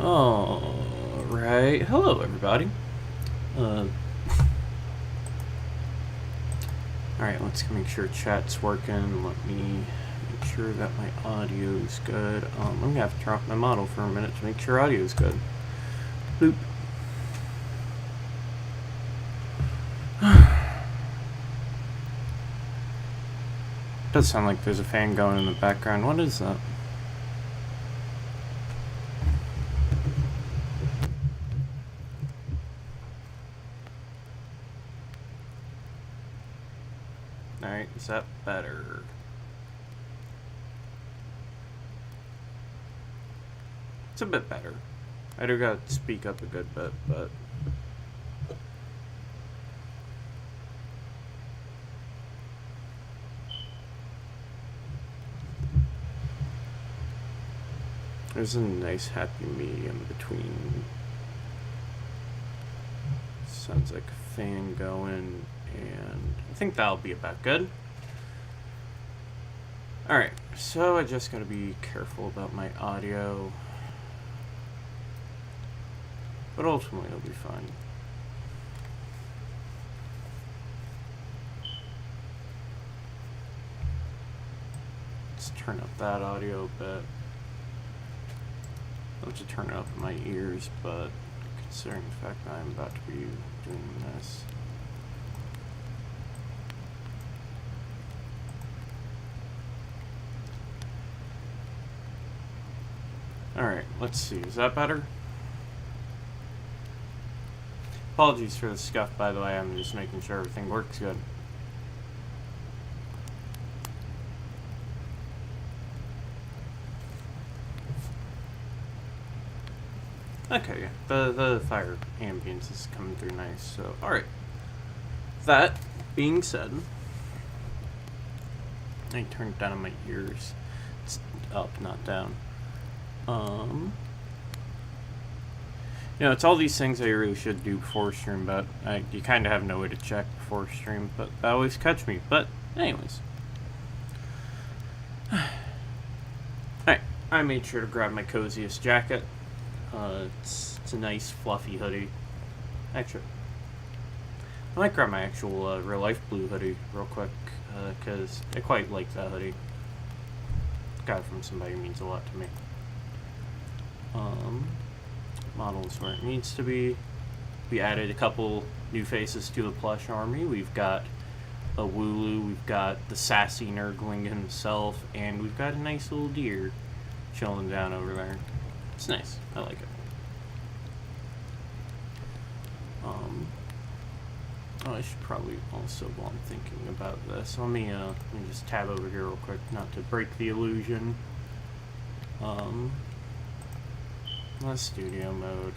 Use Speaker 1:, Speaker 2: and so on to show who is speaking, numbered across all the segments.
Speaker 1: Alright, hello everybody. Alright, let's make sure chat's working. Let me make sure that my audio is good. I'm gonna have to turn off my model for a minute to make sure audio is good. Boop. Does sound like there's a fan going in the background. What is that? Alright, is that better? It's a bit better. I do gotta speak up a good bit, but... there's a nice happy medium between... sounds like a fan going, and I think that'll be about good. Alright, so I just gotta be careful about my audio. But ultimately it'll be fine. Let's turn up that audio a bit. I'll have to turn it up in my ears, but considering the fact that I'm about to be doing this. Alright, let's see. Is that better? Apologies for the scuff, by the way. I'm just making sure everything works good. Okay, the fire ambience is coming through nice, so alright. That being said, I turned it down on my ears. It's up, not down. You know, it's all these things I really should do before stream, but you kind of have no way to check before stream, but that always catch me. But anyways. Alright, I made sure to grab my coziest jacket. It's a nice fluffy hoodie. Actually, I might grab my actual real life blue hoodie real quick, because I quite like that hoodie. Got it from somebody who means a lot to me. Model's where it needs to be. We added a couple new faces to the plush army. We've got a Wooloo, we've got the sassy nerdling himself, and we've got a nice little deer chilling down over there. It's nice. I like it. Oh, I should probably also, while I'm thinking about this, let me just tab over here real quick, not to break the illusion. Studio mode.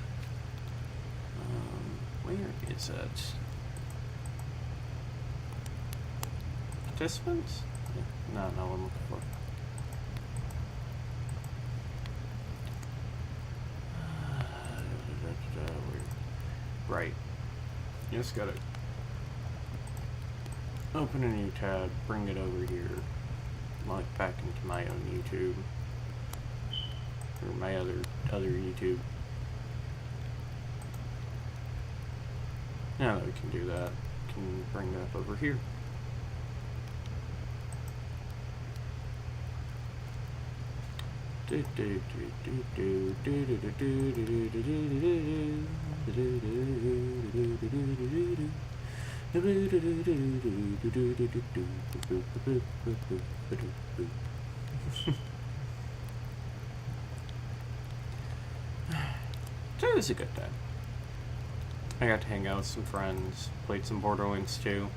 Speaker 1: Where is it? Participants? No, what I'm looking for. Right. You just gotta open a new tab, bring it over here, log back into my own YouTube. Or my other YouTube. Now that we can do that, we can bring it up over here. It was a good time. I got to hang out with some friends, played some Borderlands 2.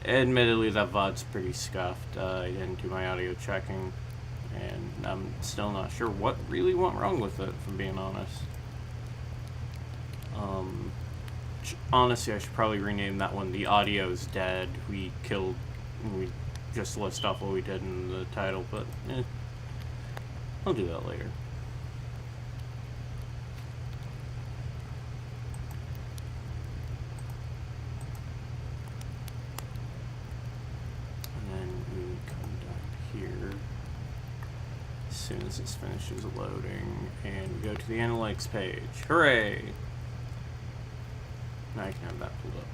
Speaker 1: Admittedly, that VOD's pretty scuffed. I didn't do my audio checking, and I'm still not sure what really went wrong with it, if I'm being honest. Honestly, I should probably rename that one The Audio's Dead. We just list off what we did in the title, but I'll do that later. soon as this finishes loading, and we go to the analytics page. Hooray! Now I can have that pulled up.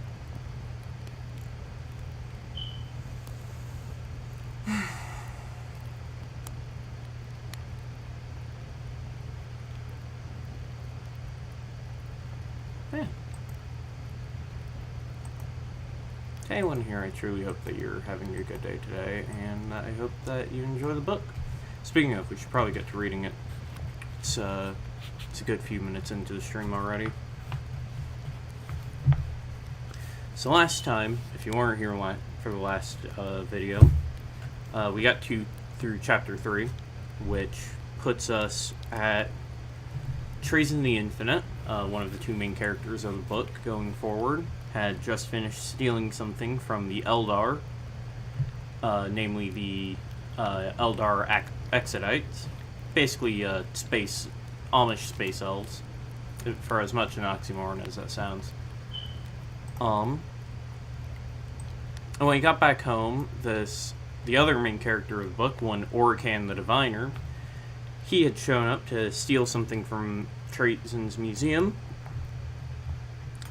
Speaker 1: Yeah. To anyone here, I truly hope that you're having a good day today, and I hope that you enjoy the book. Speaking of, we should probably get to reading it. It's a good few minutes into the stream already. So last time, if you weren't here for the last video, we got through chapter 3, which puts us at Treason the Infinite, one of the two main characters of the book going forward, had just finished stealing something from the Eldar, namely the Eldar Exodites, basically Amish space elves, for as much an oxymoron as that sounds. And when he got back home, the other main character of the book, one Orican the Diviner, he had shown up to steal something from Treason's museum.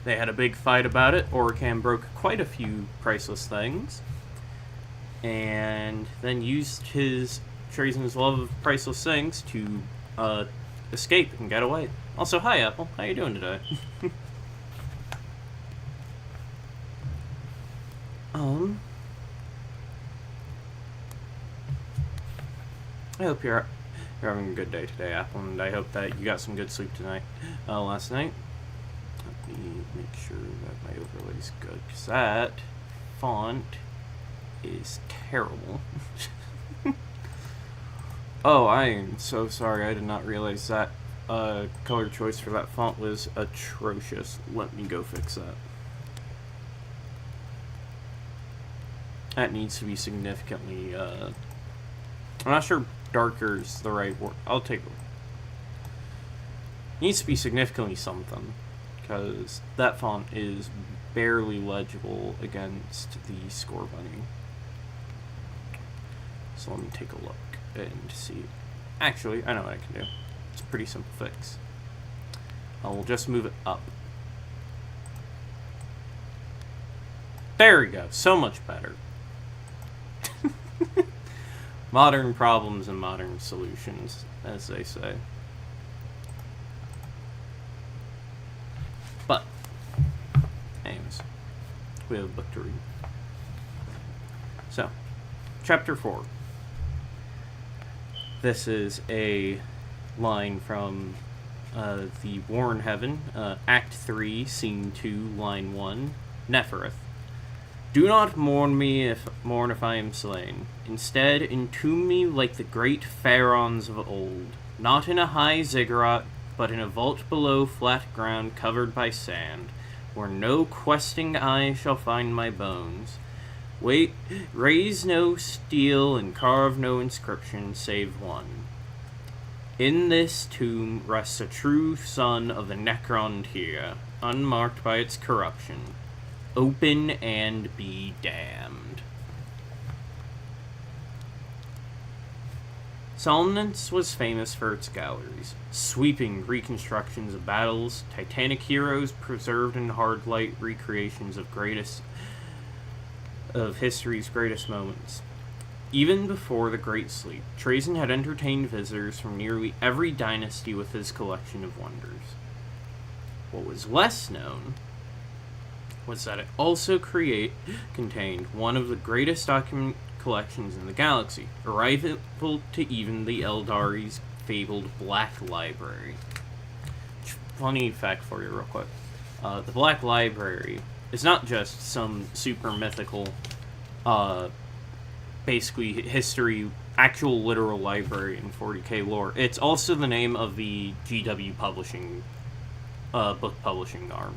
Speaker 1: They had a big fight about it. Orican broke quite a few priceless things, and then used Treason's love of priceless things to escape and get away. Also, hi Apple, how you doing today? I hope you're having a good day today, Apple, and I hope that you got some good sleep tonight, last night. Let me make sure that my overlay's good, because that font is terrible. Oh, I am so sorry, I did not realize that color choice for that font was atrocious. Let me go fix that. That needs to be significantly, I'm not sure darker is the right word. I'll take it. Needs to be significantly something, because that font is barely legible against the score bunny. So let me take a look and see. Actually, I know what I can do. It's a pretty simple fix. We'll just move it up. There we go. So much better. Modern problems and modern solutions, as they say. But, anyways, we have a book to read. So, Chapter 4. This is a line from the War in Heaven, Act 3, Scene 2, Line 1, Nefereth. Do not mourn if I am slain. Instead, entomb me like the great pharaohs of old, not in a high ziggurat, but in a vault below flat ground covered by sand, where no questing eye shall find my bones. Raise no stele and carve no inscription save one. In this tomb rests a true son of the Necrontyr, unmarked by its corruption. Open and be damned. Somnance was famous for its galleries, sweeping reconstructions of battles, titanic heroes preserved in hard light recreations of history's greatest moments. Even before the Great Sleep, Treason had entertained visitors from nearly every dynasty with his collection of wonders. What was less known was that it also contained one of the greatest document collections in the galaxy, a rival to even the Eldari's fabled Black Library. Funny fact for you real quick. The Black Library is not just some super mythical, basically history, actual literal library in 40k lore. It's also the name of the GW publishing, book publishing arm.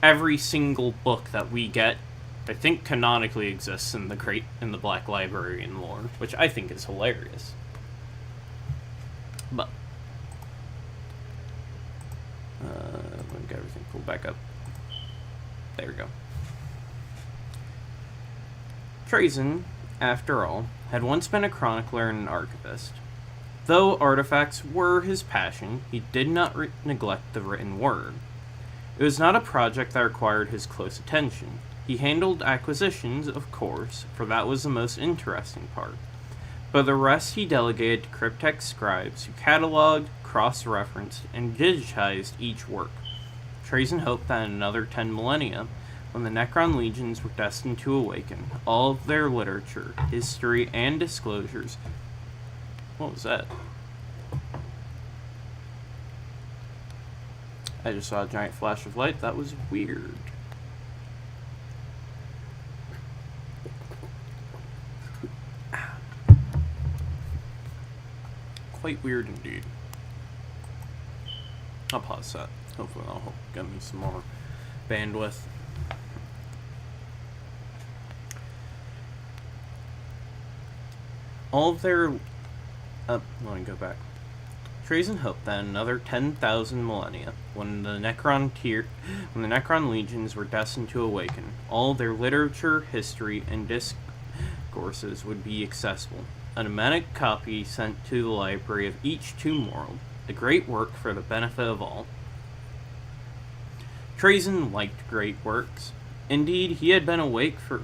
Speaker 1: Every single book that we get, I think, canonically exists in the Black Library in lore, which I think is hilarious. But let me get everything pulled back up. There we go. Treason, after all, had once been a chronicler and an archivist. Though artifacts were his passion, he did not neglect the written word. It was not a project that required his close attention. He handled acquisitions, of course, for that was the most interesting part. But the rest he delegated to cryptex scribes who cataloged, cross-referenced, and digitized each work. Trazen hoped that in another 10 millennia, when the Necron legions were destined to awaken, all of their literature, history, and disclosures... What was that? I just saw a giant flash of light. That was weird. Quite weird indeed. I'll pause that. Hopefully that'll get me some more bandwidth. All of their... let me go back. Trazen hoped that in another 10,000 millennia, when the Necron legions were destined to awaken, all their literature, history, and discourses would be accessible. An automatic copy sent to the library of each tomb world, a great work for the benefit of all. Trazen liked great works. Indeed, he had been awake for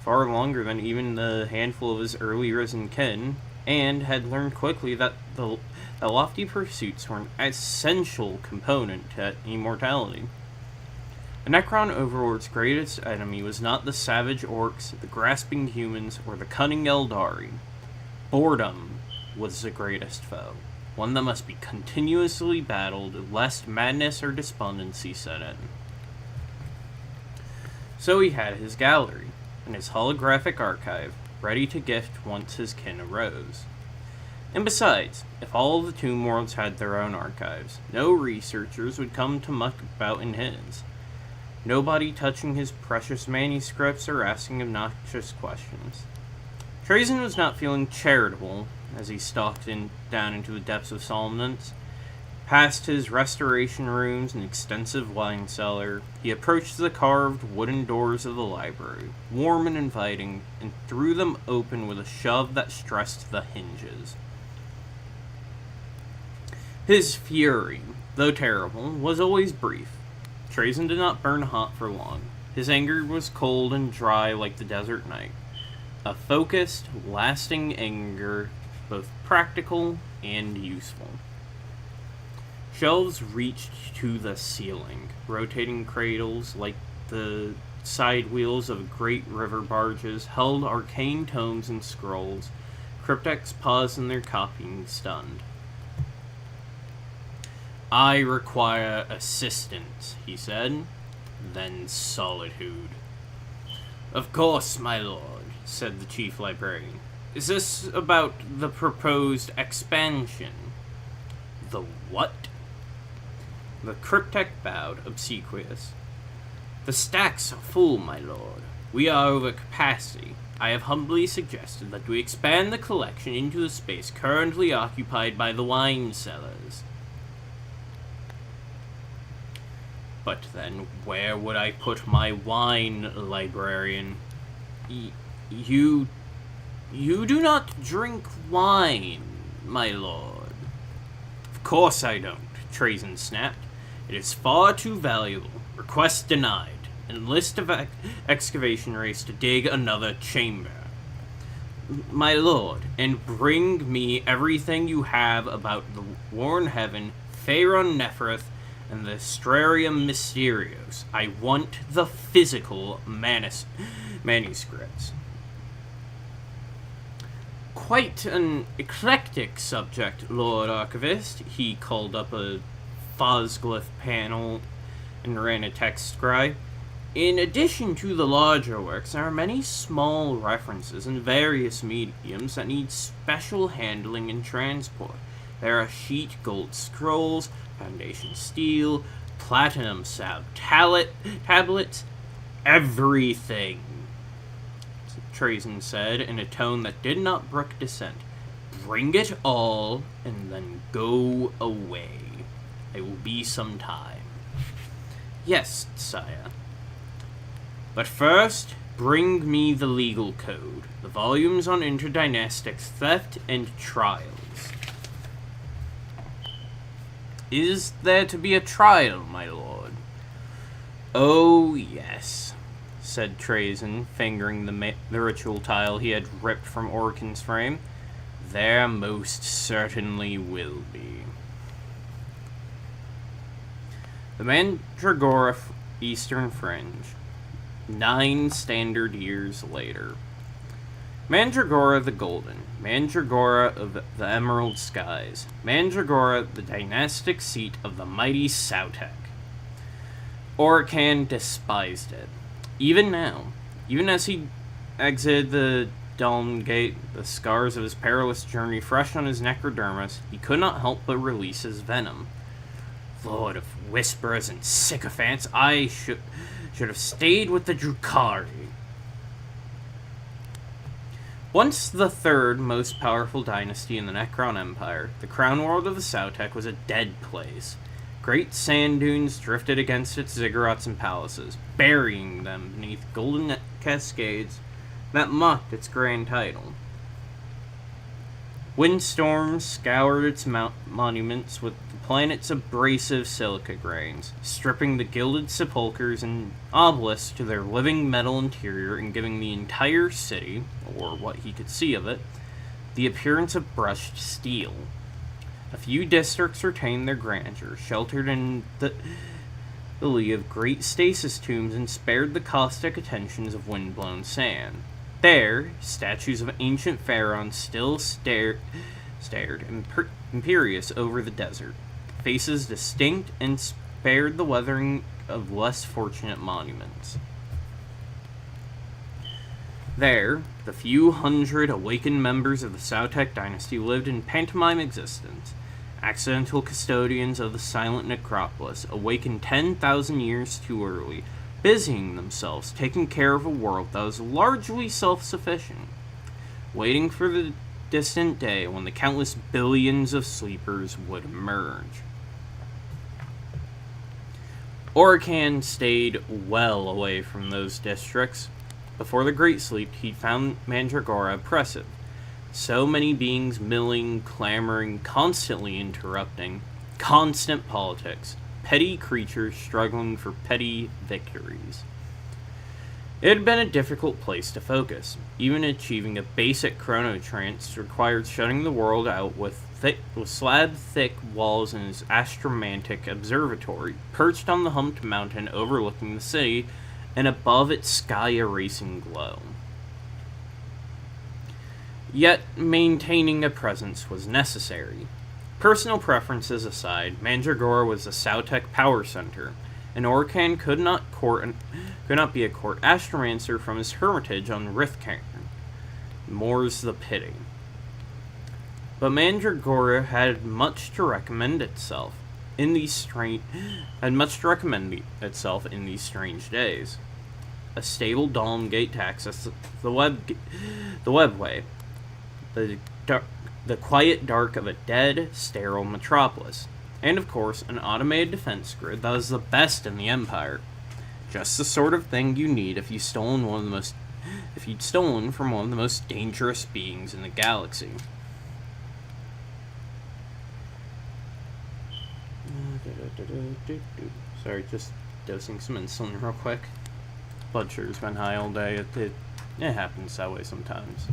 Speaker 1: far longer than even the handful of his early risen kin, and had learned quickly that the lofty pursuits were an essential component to immortality. The Necron overlord's greatest enemy was not the savage orcs, the grasping humans, or the cunning Eldari. Boredom was the greatest foe, one that must be continuously battled lest madness or despondency set in. So he had his gallery, and his holographic archive, ready to gift once his kin arose. And besides, if all of the tomb worlds had their own archives, no researchers would come to muck about in his. Nobody touching his precious manuscripts or asking obnoxious questions. Trazen was not feeling charitable as he stalked down into the depths of somnolence. Past his restoration rooms and extensive wine cellar, he approached the carved wooden doors of the library, warm and inviting, and threw them open with a shove that stressed the hinges. His fury, though terrible, was always brief. Trazen did not burn hot for long. His anger was cold and dry like the desert night. A focused, lasting anger, both practical and useful. Shelves reached to the ceiling, rotating cradles like the side wheels of great river barges held arcane tomes and scrolls. Cryptex paused in their copying, stunned. "I require assistance," he said, then solitude. "Of course, my lord," said the chief librarian. "Is this about the proposed expansion?" "The what?" The cryptech bowed, obsequious. "The stacks are full, my lord. We are over capacity. I have humbly suggested that we expand the collection into the space currently occupied by the wine cellars." "But then, where would I put my wine, librarian?" You do not drink wine, my lord." "Of course I don't," Trazen snapped. "It is far too valuable. Request denied. Enlist an excavation race to dig another chamber." "My lord, and bring me everything you have about the Worn Heaven, Pharaon Nephrith, and the Astrarium Mysterios. I want the physical manuscripts." "Quite an eclectic subject, Lord Archivist." He called up a Phosglyph panel and ran a text scribe. "In addition to the larger works, there are many small references in various mediums that need special handling and transport. There are sheet gold scrolls, foundation steel, platinum salve tablets, everything," Trazen said in a tone that did not brook dissent. "Bring it all, and then go away. It will be some time." "Yes, sire. But first, Bring me the legal code, the volumes on interdynastic theft and trials. Is there to be a trial, my lord? Oh, yes, said Trazen, fingering the ritual tile he had ripped from Orkin's frame. There most certainly will be. The Mandragora Eastern Fringe. 9 standard years later. Mandragora the Golden, Mandragora of the Emerald Skies, Mandragora the dynastic seat of the mighty Sautek. Orkan despised it. Even now, even as he exited the Dome Gate, the scars of his perilous journey fresh on his necrodermis, he could not help but release his venom. Lord of whisperers and sycophants, I should have stayed with the Drukhari. Once the third most powerful dynasty in the Necron Empire, the crown world of the Sautek was a dead place. Great sand dunes drifted against its ziggurats and palaces, burying them beneath golden cascades that mocked its grand title. Windstorms scoured its monuments with the planet's abrasive silica grains, stripping the gilded sepulchres and obelisks to their living metal interior and giving the entire city, or what he could see of it, the appearance of brushed steel. A few districts retained their grandeur, sheltered in the lee of great stasis tombs and spared the caustic attentions of wind-blown sand. There, statues of ancient pharaohs still stared imperious over the desert, faces distinct and spared the weathering of less fortunate monuments. There, the few hundred awakened members of the Sautek dynasty lived in pantomime existence, accidental custodians of the silent necropolis, awakened 10,000 years too early, busying themselves taking care of a world that was largely self-sufficient, waiting for the distant day when the countless billions of sleepers would emerge. Orkan stayed well away from those districts. Before the Great Sleep, he found Mandragora oppressive. So many beings milling, clamoring, constantly interrupting, constant politics, petty creatures struggling for petty victories. It had been a difficult place to focus. Even achieving a basic chronotrance required shutting the world out with slab-thick walls in his astromantic observatory, perched on the humped mountain overlooking the city, and above its sky-erasing glow. Yet, maintaining a presence was necessary. Personal preferences aside, Mandragora was the Sautek power center, and Orkan could not be a court astromancer from his hermitage on Rithcairn. More's the pity. But Mandragora had much to recommend itself in these strange days. A stable Dome Gate to access the webway, the quiet dark of a dead, sterile metropolis, and of course an automated defense grid that was the best in the Empire. Just the sort of thing you need if you'd stolen from one of the most dangerous beings in the galaxy. Sorry, just dosing some insulin real quick. Blood sugar's been high all day. It happens that way sometimes.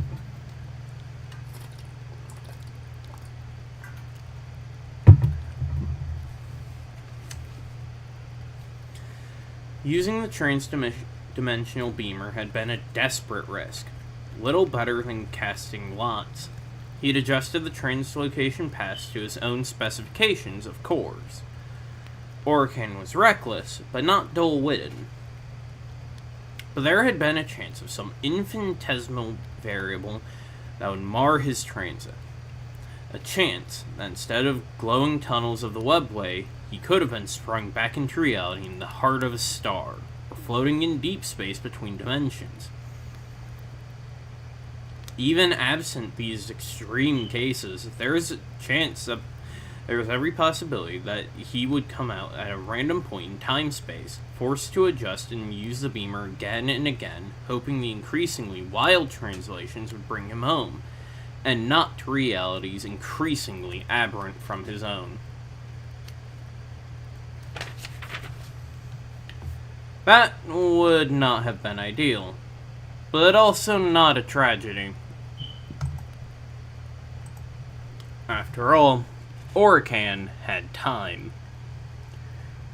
Speaker 1: Using the trans-dimensional beamer had been a desperate risk, little better than casting lots. He'd adjusted the translocation pass to his own specifications, of course. Orkan was reckless, but not dull-witted. But there had been a chance of some infinitesimal variable that would mar his transit. A chance that instead of glowing tunnels of the webway, he could have been sprung back into reality in the heart of a star, or floating in deep space between dimensions. Even absent these extreme cases, there is a chance that There was every possibility that he would come out at a random point in time-space, forced to adjust and use the beamer again and again, hoping the increasingly wild translations would bring him home, and not to realities increasingly aberrant from his own. That would not have been ideal, but also not a tragedy. After all, Orican had time.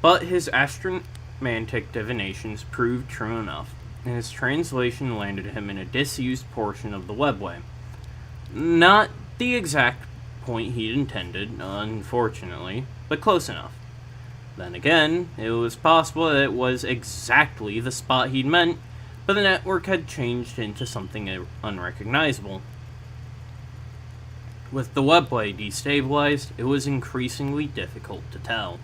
Speaker 1: But his astromantic divinations proved true enough, and his translation landed him in a disused portion of the webway. Not the exact point he'd intended, unfortunately, but close enough. Then again, it was possible that it was exactly the spot he'd meant, but the network had changed into something unrecognizable. With the webway destabilized, it was increasingly difficult to tell.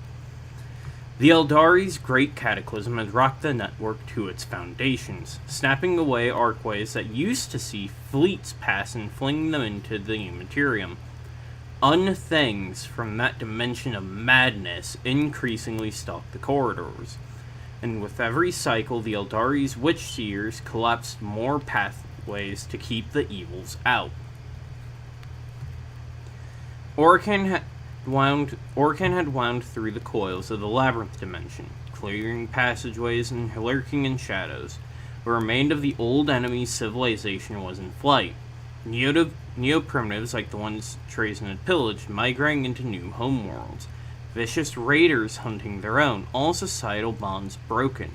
Speaker 1: The Eldari's great cataclysm had rocked the network to its foundations, snapping away arcways that used to see fleets pass and fling them into the Immaterium. Unthings from that dimension of madness increasingly stalked the corridors, and with every cycle the Eldari's witch-seers collapsed more pathways to keep the evils out. Orican had wound through the coils of the labyrinth dimension, clearing passageways and lurking in shadows. What remained of the old enemy's civilization was in flight. Neo-primitives like the ones Trazen had pillaged, migrating into new homeworlds. Vicious raiders hunting their own, all societal bonds broken.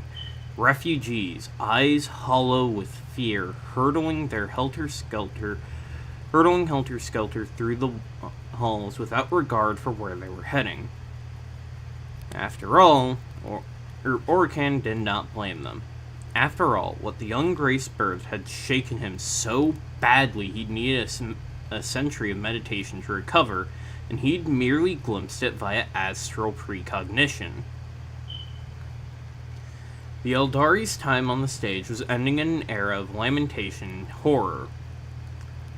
Speaker 1: Refugees, eyes hollow with fear, hurtling helter-skelter through the halls without regard for where they were heading. After all, Orican did not blame them. After all, what the young Grace birthed had shaken him so badly he'd needed a century of meditation to recover, and he'd merely glimpsed it via astral precognition. The Eldari's time on the stage was ending in an era of lamentation and horror.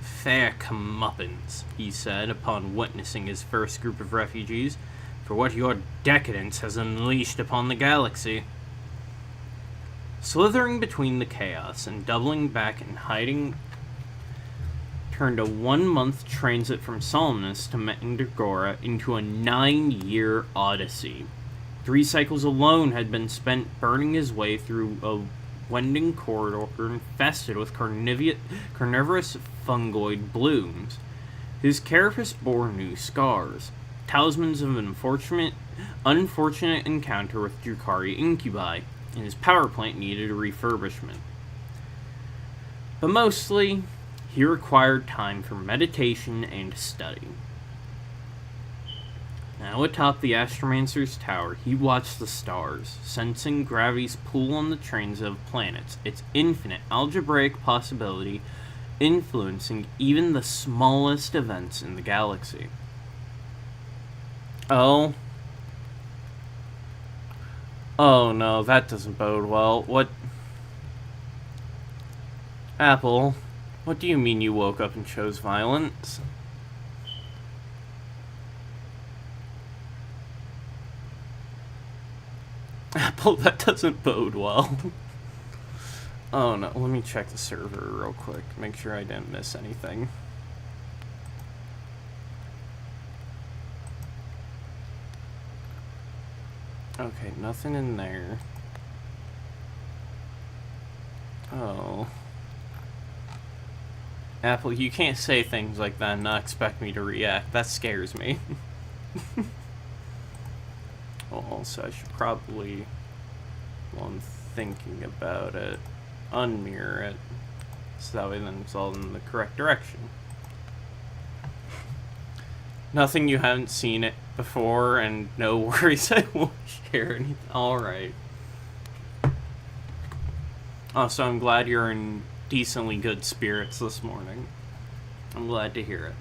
Speaker 1: "Fair comeuppance," he said, upon witnessing his first group of refugees, "for what your decadence has unleashed upon the galaxy." Slithering between the chaos and doubling back and hiding turned a 1-month transit from Solomnus to Mandragora into a 9-year odyssey. 3 cycles alone had been spent burning his way through a winding corridor infested with carnivorous fungoid blooms. His carapace bore new scars, talismans of an unfortunate encounter with Drukhari incubi, and his power plant needed a refurbishment. But mostly, he required time for meditation and study. Now atop the Astromancer's tower, he watched the stars, sensing gravity's pull on the trains of planets, its infinite algebraic possibility influencing even the smallest events in the galaxy. Oh no, that doesn't bode well. What? Apple, what do you mean you woke up and chose violence? Apple, that doesn't bode well. Oh no, let me check the server real quick, make sure I didn't miss anything. Okay, nothing in there. Oh. Apple, you can't say things like that and not expect me to react. That scares me. Also, I should probably, while I'm thinking about it, unmirror it, so that way then it's all in the correct direction. Nothing you haven't seen it before, and no worries, I won't share anything. Alright. Also, I'm glad you're in decently good spirits this morning. I'm glad to hear it.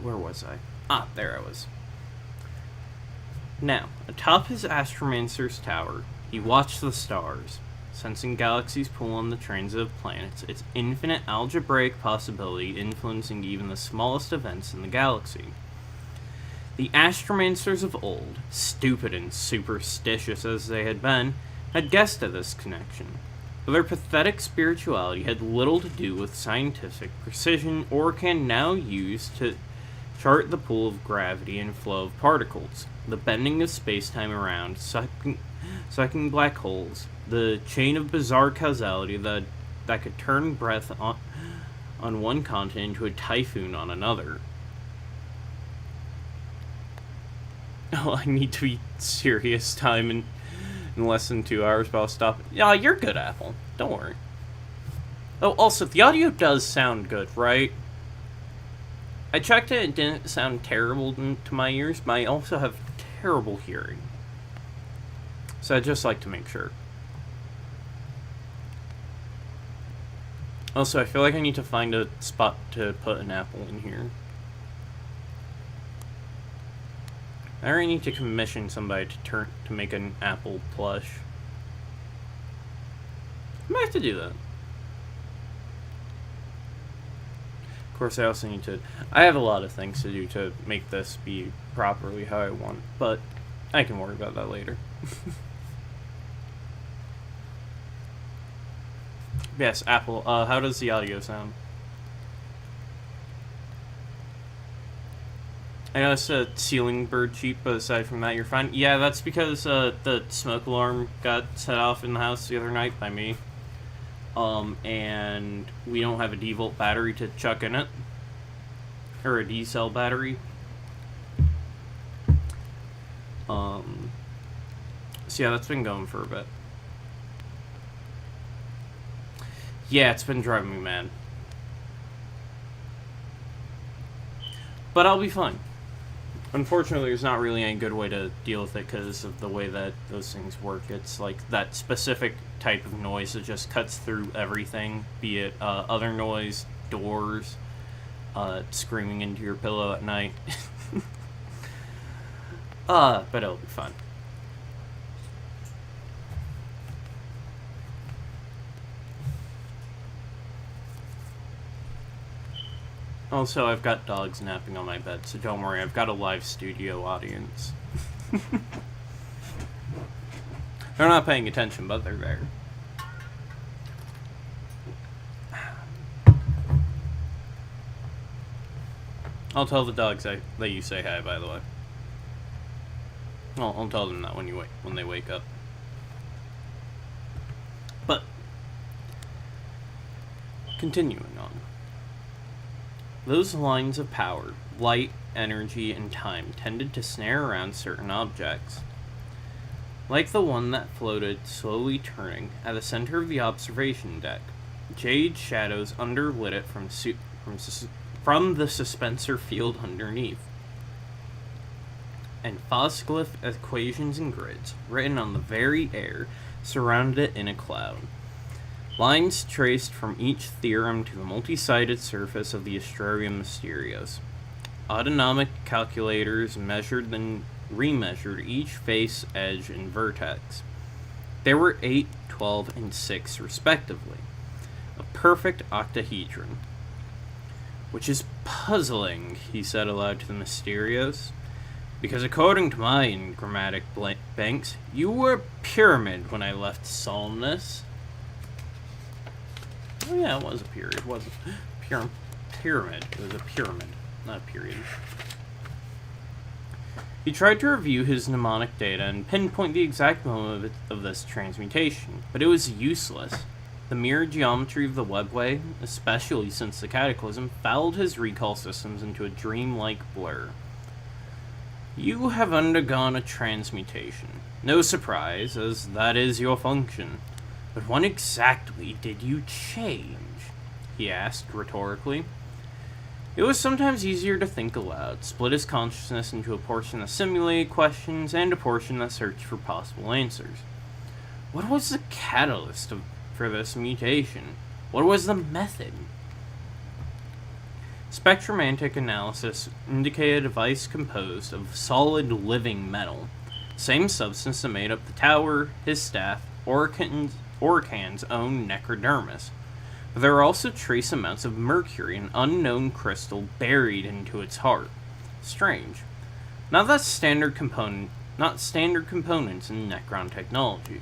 Speaker 1: Where was I? Ah, there I was. Now, atop his Astromancer's tower, he watched the stars, sensing galaxies pull on the transit of planets, its infinite algebraic possibility influencing even the smallest events in the galaxy. The astromancers of old, stupid and superstitious as they had been, had guessed at this connection, but their pathetic spirituality had little to do with scientific precision or can now use to chart the pull of gravity and flow of particles, the bending of space-time around, sucking black holes, the chain of bizarre causality that could turn breath on one continent into a typhoon on another. Oh, I need to be serious time in less than 2 hours, but I'll stop. Yeah, you're good, Apple. Don't worry. Oh, also, the audio does sound good, right? I checked it, it didn't sound terrible to my ears, but I also have terrible hearing. So I'd just like to make sure. Also, I feel like I need to find a spot to put an apple in here. I already need to commission somebody to make an apple plush. I might have to do that. Of course, I also need to... I have a lot of things to do to make this be properly how I want, but I can worry about that later. Yes, Apple, how does the audio sound? I know it's a ceiling bird cheap, but aside from that, you're fine. Yeah, that's because the smoke alarm got set off in the house the other night by me. And we don't have a D-volt battery to chuck in it. Or a D-cell battery. So yeah, that's been going for a bit. Yeah, it's been driving me mad. But I'll be fine. Unfortunately, there's not really any good way to deal with it because of the way that those things work. It's like that specific type of noise that just cuts through everything, be it other noise, doors, screaming into your pillow at night. But it'll be fun. Also, I've got dogs napping on my bed, so don't worry, I've got a live studio audience. They're not paying attention, but they're there. I'll tell the dogs that you say hi, by the way. I'll tell them that when they wake up. But, continuing on. Those lines of power, light, energy, and time tended to snare around certain objects. Like the one that floated, slowly turning, at the center of the observation deck, jade shadows underlit it from the suspensor field underneath. And phosglyph equations and grids, written on the very air, surrounded it in a cloud. Lines traced from each theorem to the multi-sided surface of the Astrarium Mysterios. Autonomic calculators measured and remeasured each face, edge, and vertex. There were 8, 12, and 6, respectively. A perfect octahedron. Which is puzzling, he said aloud to the Mysterios. Because according to my grammatic banks, you were a pyramid when I left Solnus. Oh yeah, it was a period, wasn't it? Pyramid. It was a pyramid, not a period. He tried to review his mnemonic data and pinpoint the exact moment of this transmutation, but it was useless. The mere geometry of the webway, especially since the cataclysm, fouled his recall systems into a dreamlike blur. You have undergone a transmutation. No surprise, as that is your function. But when exactly did you change? He asked rhetorically. It was sometimes easier to think aloud, split his consciousness into a portion that simulated questions and a portion that searched for possible answers. What was the catalyst for this mutation? What was the method? Spectromantic analysis indicated a device composed of solid living metal, same substance that made up the tower, his staff, Orkan's own necrodermis. But there are also trace amounts of mercury, an unknown crystal buried into its heart. Strange. Not standard components in Necron technology.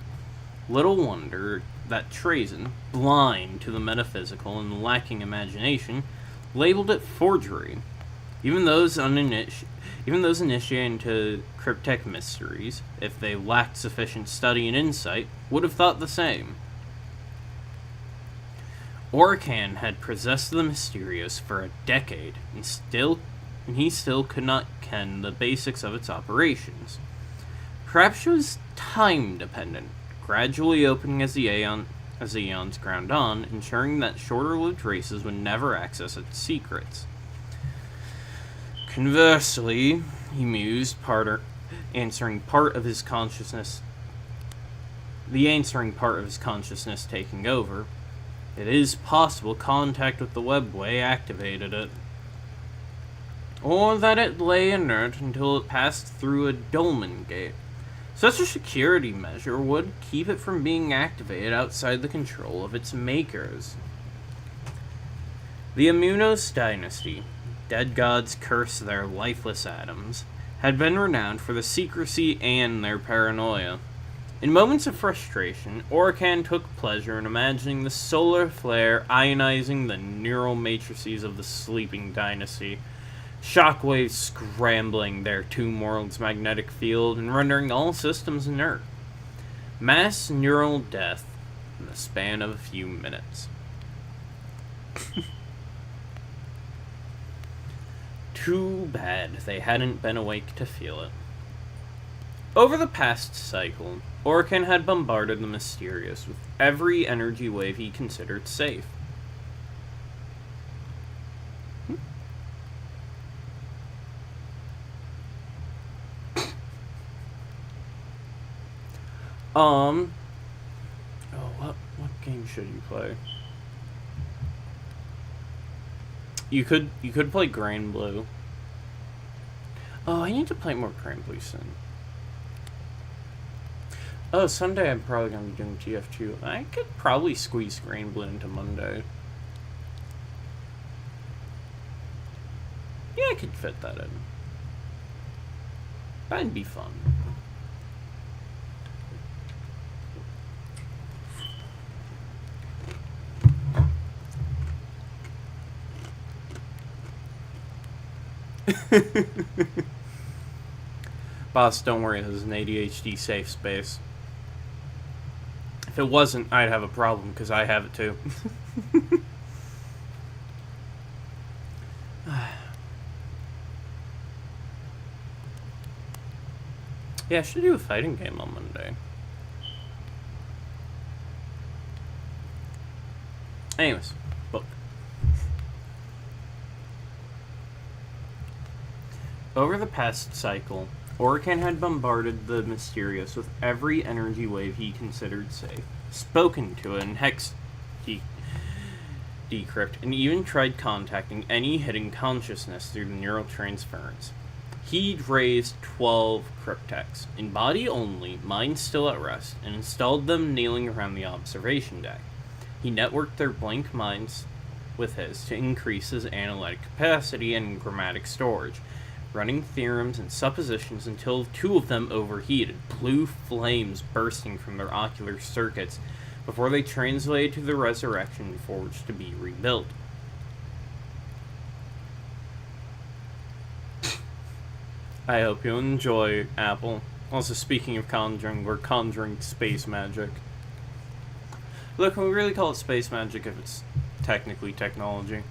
Speaker 1: Little wonder that Trazen, blind to the metaphysical and lacking imagination, labeled it forgery. Even those initiated into cryptech mysteries, if they lacked sufficient study and insight, would have thought the same. Orkan had possessed the Mysterious for a decade, and he still could not ken the basics of its operations. Perhaps it was time-dependent, gradually opening as the eons ground on, ensuring that shorter-lived races would never access its secrets. Conversely, he mused, answering part of his consciousness taking over, it is possible contact with the webway activated it. Or that it lay inert until it passed through a dolmen gate. Such a security measure would keep it from being activated outside the control of its makers. The Immunos dynasty, dead gods curse their lifeless atoms, had been renowned for the secrecy and their paranoia. In moments of frustration, Orkan took pleasure in imagining the solar flare ionizing the neural matrices of the sleeping dynasty, shockwaves scrambling their tomb world's magnetic field and rendering all systems inert. Mass neural death in the span of a few minutes. Too bad they hadn't been awake to feel it. Over the past cycle, Orkan had bombarded the Mysterious with every energy wave he considered safe. What game should you play? You could play Grand Blue. Oh, I need to play more Grand Blue soon. Oh, Sunday I'm probably going to be doing TF2. I could probably squeeze Grand Blue into Monday. Yeah, I could fit that in. That'd be fun. Boss, don't worry, this is an ADHD safe space. If it wasn't, I'd have a problem, because I have it too. Yeah, I should do a fighting game on Monday. Anyways, book. Over the past cycle, Orkan had bombarded the Mysterious with every energy wave he considered safe, spoken to it in hex decrypt, and even tried contacting any hidden consciousness through the neural transference. He'd raised 12 cryptechs, in body only, mind still at rest, and installed them kneeling around the observation deck. He networked their blank minds with his to increase his analytic capacity and grammatic storage, running theorems and suppositions until two of them overheated, blue flames bursting from their ocular circuits before they translated to the Resurrection Forge to be rebuilt. I hope you enjoy, Apple. Also, speaking of conjuring, we're conjuring space magic. Look, can we really call it space magic if it's technically technology?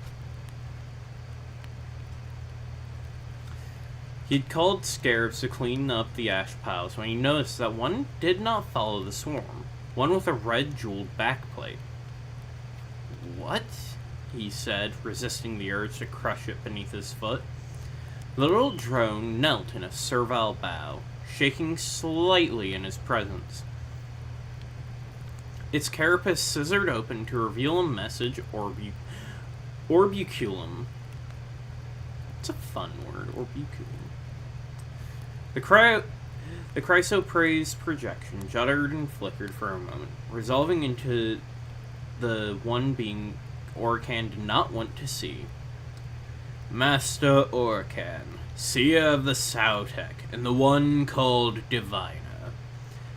Speaker 1: He'd called scarabs to clean up the ash piles when he noticed that one did not follow the swarm, one with a red jeweled backplate. What? He said, resisting the urge to crush it beneath his foot. The little drone knelt in a servile bow, shaking slightly in his presence. Its carapace scissored open to reveal a message orbiculum. It's a fun word, orbiculum. The chrysoprase projection juddered and flickered for a moment, resolving into the one being Orcan did not want to see. Master Orcan, seer of the Sautek, and the one called Diviner,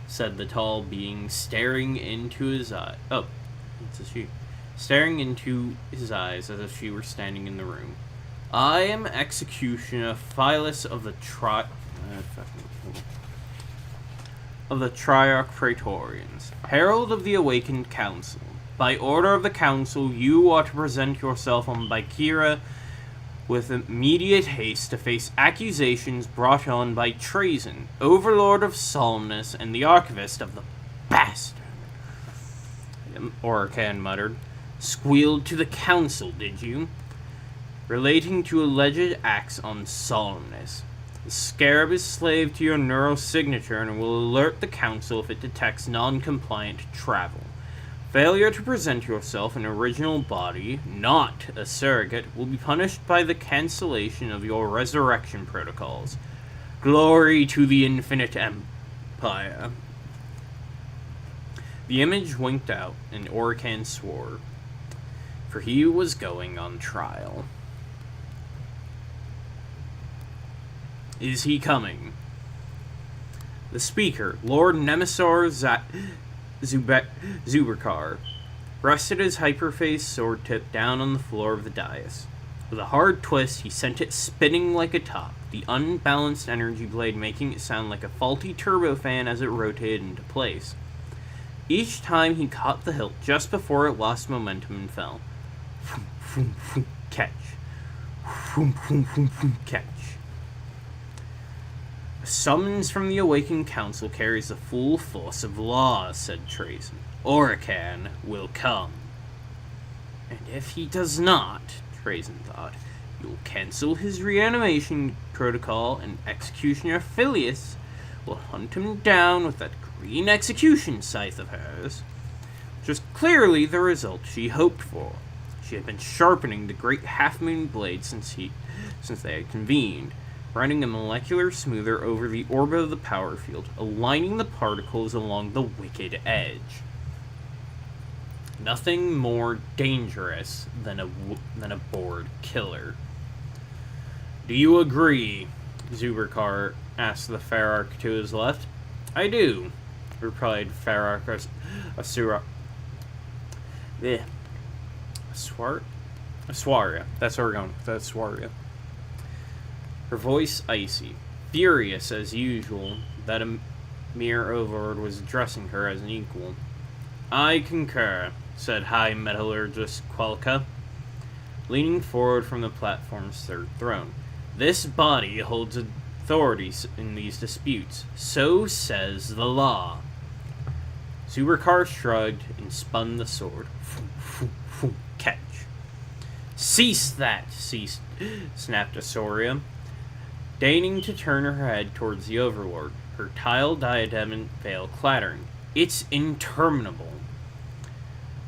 Speaker 1: said the tall being, staring into his eye. Oh, it's a she. Staring into his eyes as if she were standing in the room. I am Executioner Phyllis of the Triarch Praetorians, Herald of the Awakened Council. By order of the Council, you are to present yourself on Bykira with immediate haste to face accusations brought on by Trazen, Overlord of Solemnus, and the Archivist of the Bastard. Orcan muttered. Squealed to the Council, did you? Relating to alleged acts on Solemnus. The Scarab is slave to your neural signature and will alert the Council if it detects non-compliant travel. Failure to present yourself in original body, not a surrogate, will be punished by the cancellation of your resurrection protocols. Glory to the Infinite Empire. The image winked out, and Orcan swore, for he was going on trial. Is he coming? The speaker, Lord Nemesis Zuberkar, rested his hyperphase sword tip down on the floor of the dais. With a hard twist, he sent it spinning like a top, the unbalanced energy blade making it sound like a faulty turbofan as it rotated into place. Each time he caught the hilt just before it lost momentum and fell. Catch. Catch. A summons from the Awakened Council carries the full force of law, said Trazen. Orcan will come. And if he does not, Trazen thought, you'll cancel his reanimation protocol and Executioner Phileas will hunt him down with that green execution scythe of hers. Which was clearly the result she hoped for. She had been sharpening the great half-moon blade since they had convened, running a molecular smoother over the orbit of the power field, aligning the particles along the wicked edge. Nothing more dangerous than a bored killer. Do you agree? Zuberkar asked the Ferarch to his left. I do, replied Ferarch Asura. Aswaria. That's where we're going. That's Aswaria. Her voice icy, furious as usual that a mere overlord was addressing her as an equal. I concur, said High Metallurgist Quelka, leaning forward from the platform's third throne. This body holds authority in these disputes. So says the law. Zuberkar shrugged and spun the sword. Catch. Cease that, snapped Asoria, deigning to turn her head towards the Overlord, her tile diadem and veil clattering. It's interminable.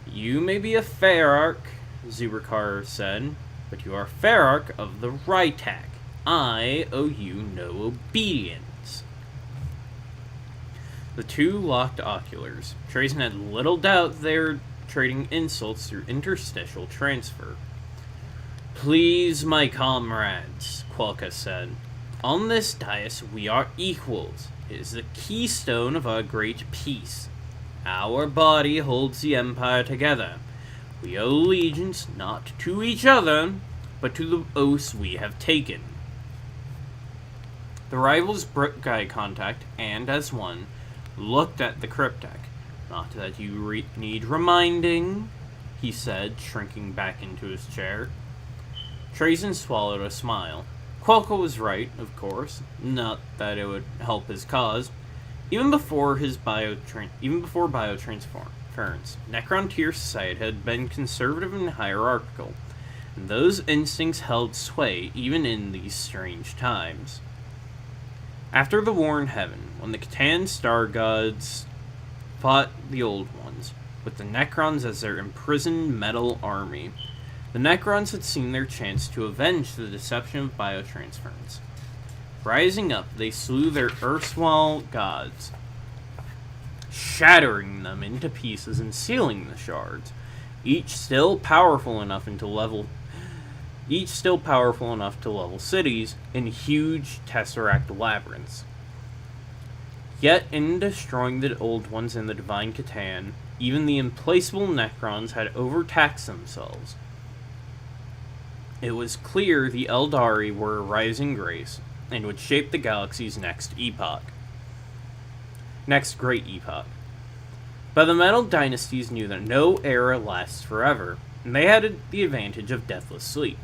Speaker 1: You may be a Ferarch, Zuberkar said, but you are Ferarch of the Rytak. I owe you no obedience. The two locked oculars. Trazen had little doubt they were trading insults through interstitial transfer. Please, my comrades, Quelka said. On this dais, we are equals. It is the keystone of our great peace. Our body holds the Empire together. We owe allegiance not to each other, but to the oaths we have taken. The rivals broke eye contact, and, as one, looked at the cryptek. Not that you need reminding, he said, shrinking back into his chair. Trazen swallowed a smile. Quelka was right, of course. Not that it would help his cause. Even before biotransference, Necron Tier society had been conservative and hierarchical, and those instincts held sway even in these strange times. After the War in Heaven, when the Catan Star Gods fought the Old Ones, with the Necrons as their imprisoned metal army, the Necrons had seen their chance to avenge the deception of biotransference. Rising up, they slew their erstwhile gods, shattering them into pieces and sealing the shards, each still powerful enough to level cities in huge tesseract labyrinths. Yet, in destroying the old ones in the Divine Catan, even the implacable Necrons had overtaxed themselves. It was clear the Eldari were a rising race, and would shape the galaxy's next great epoch. But the Metal Dynasties knew that no era lasts forever, and they had the advantage of deathless sleep.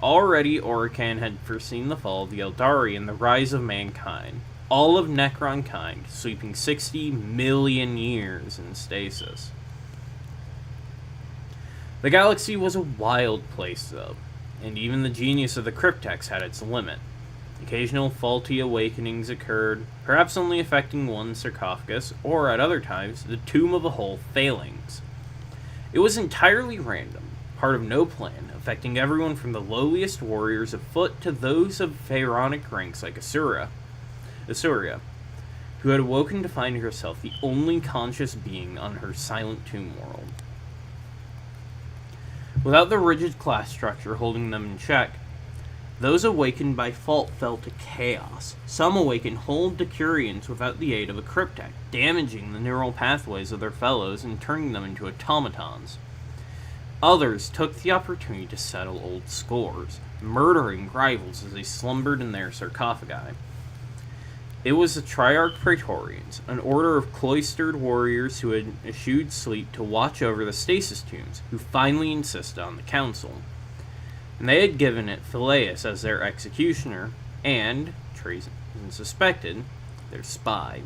Speaker 1: Already, Orican had foreseen the fall of the Eldari and the rise of mankind, all of Necron kind, sleeping 60 million years in stasis. The galaxy was a wild place, though, and even the genius of the Cryptex had its limit. Occasional faulty awakenings occurred, perhaps only affecting one sarcophagus, or at other times, the tomb of a whole phalanx. It was entirely random, part of no plan, affecting everyone from the lowliest warriors afoot to those of pharaonic ranks like Asura, who had awoken to find herself the only conscious being on her silent tomb world. Without the rigid class structure holding them in check, those awakened by fault fell to chaos. Some awakened whole Decurions without the aid of a cryptech, damaging the neural pathways of their fellows and turning them into automatons. Others took the opportunity to settle old scores, murdering rivals as they slumbered in their sarcophagi. It was the Triarch Praetorians, an order of cloistered warriors who had eschewed sleep to watch over the stasis tombs, who finally insisted on the council. And they had given it Phileas as their executioner, and, treason suspected, their spy.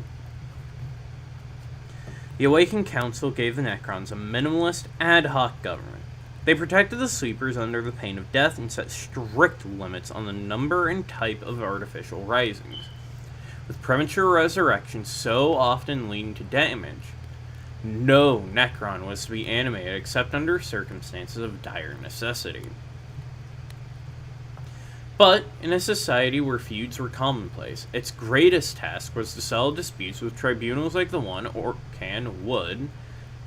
Speaker 1: The Awakened Council gave the Necrons a minimalist, ad hoc government. They protected the sleepers under the pain of death and set strict limits on the number and type of artificial risings, with premature resurrection so often leading to damage. No Necron was to be animated except under circumstances of dire necessity. But, in a society where feuds were commonplace, its greatest task was to settle disputes with tribunals like the one Orcan would,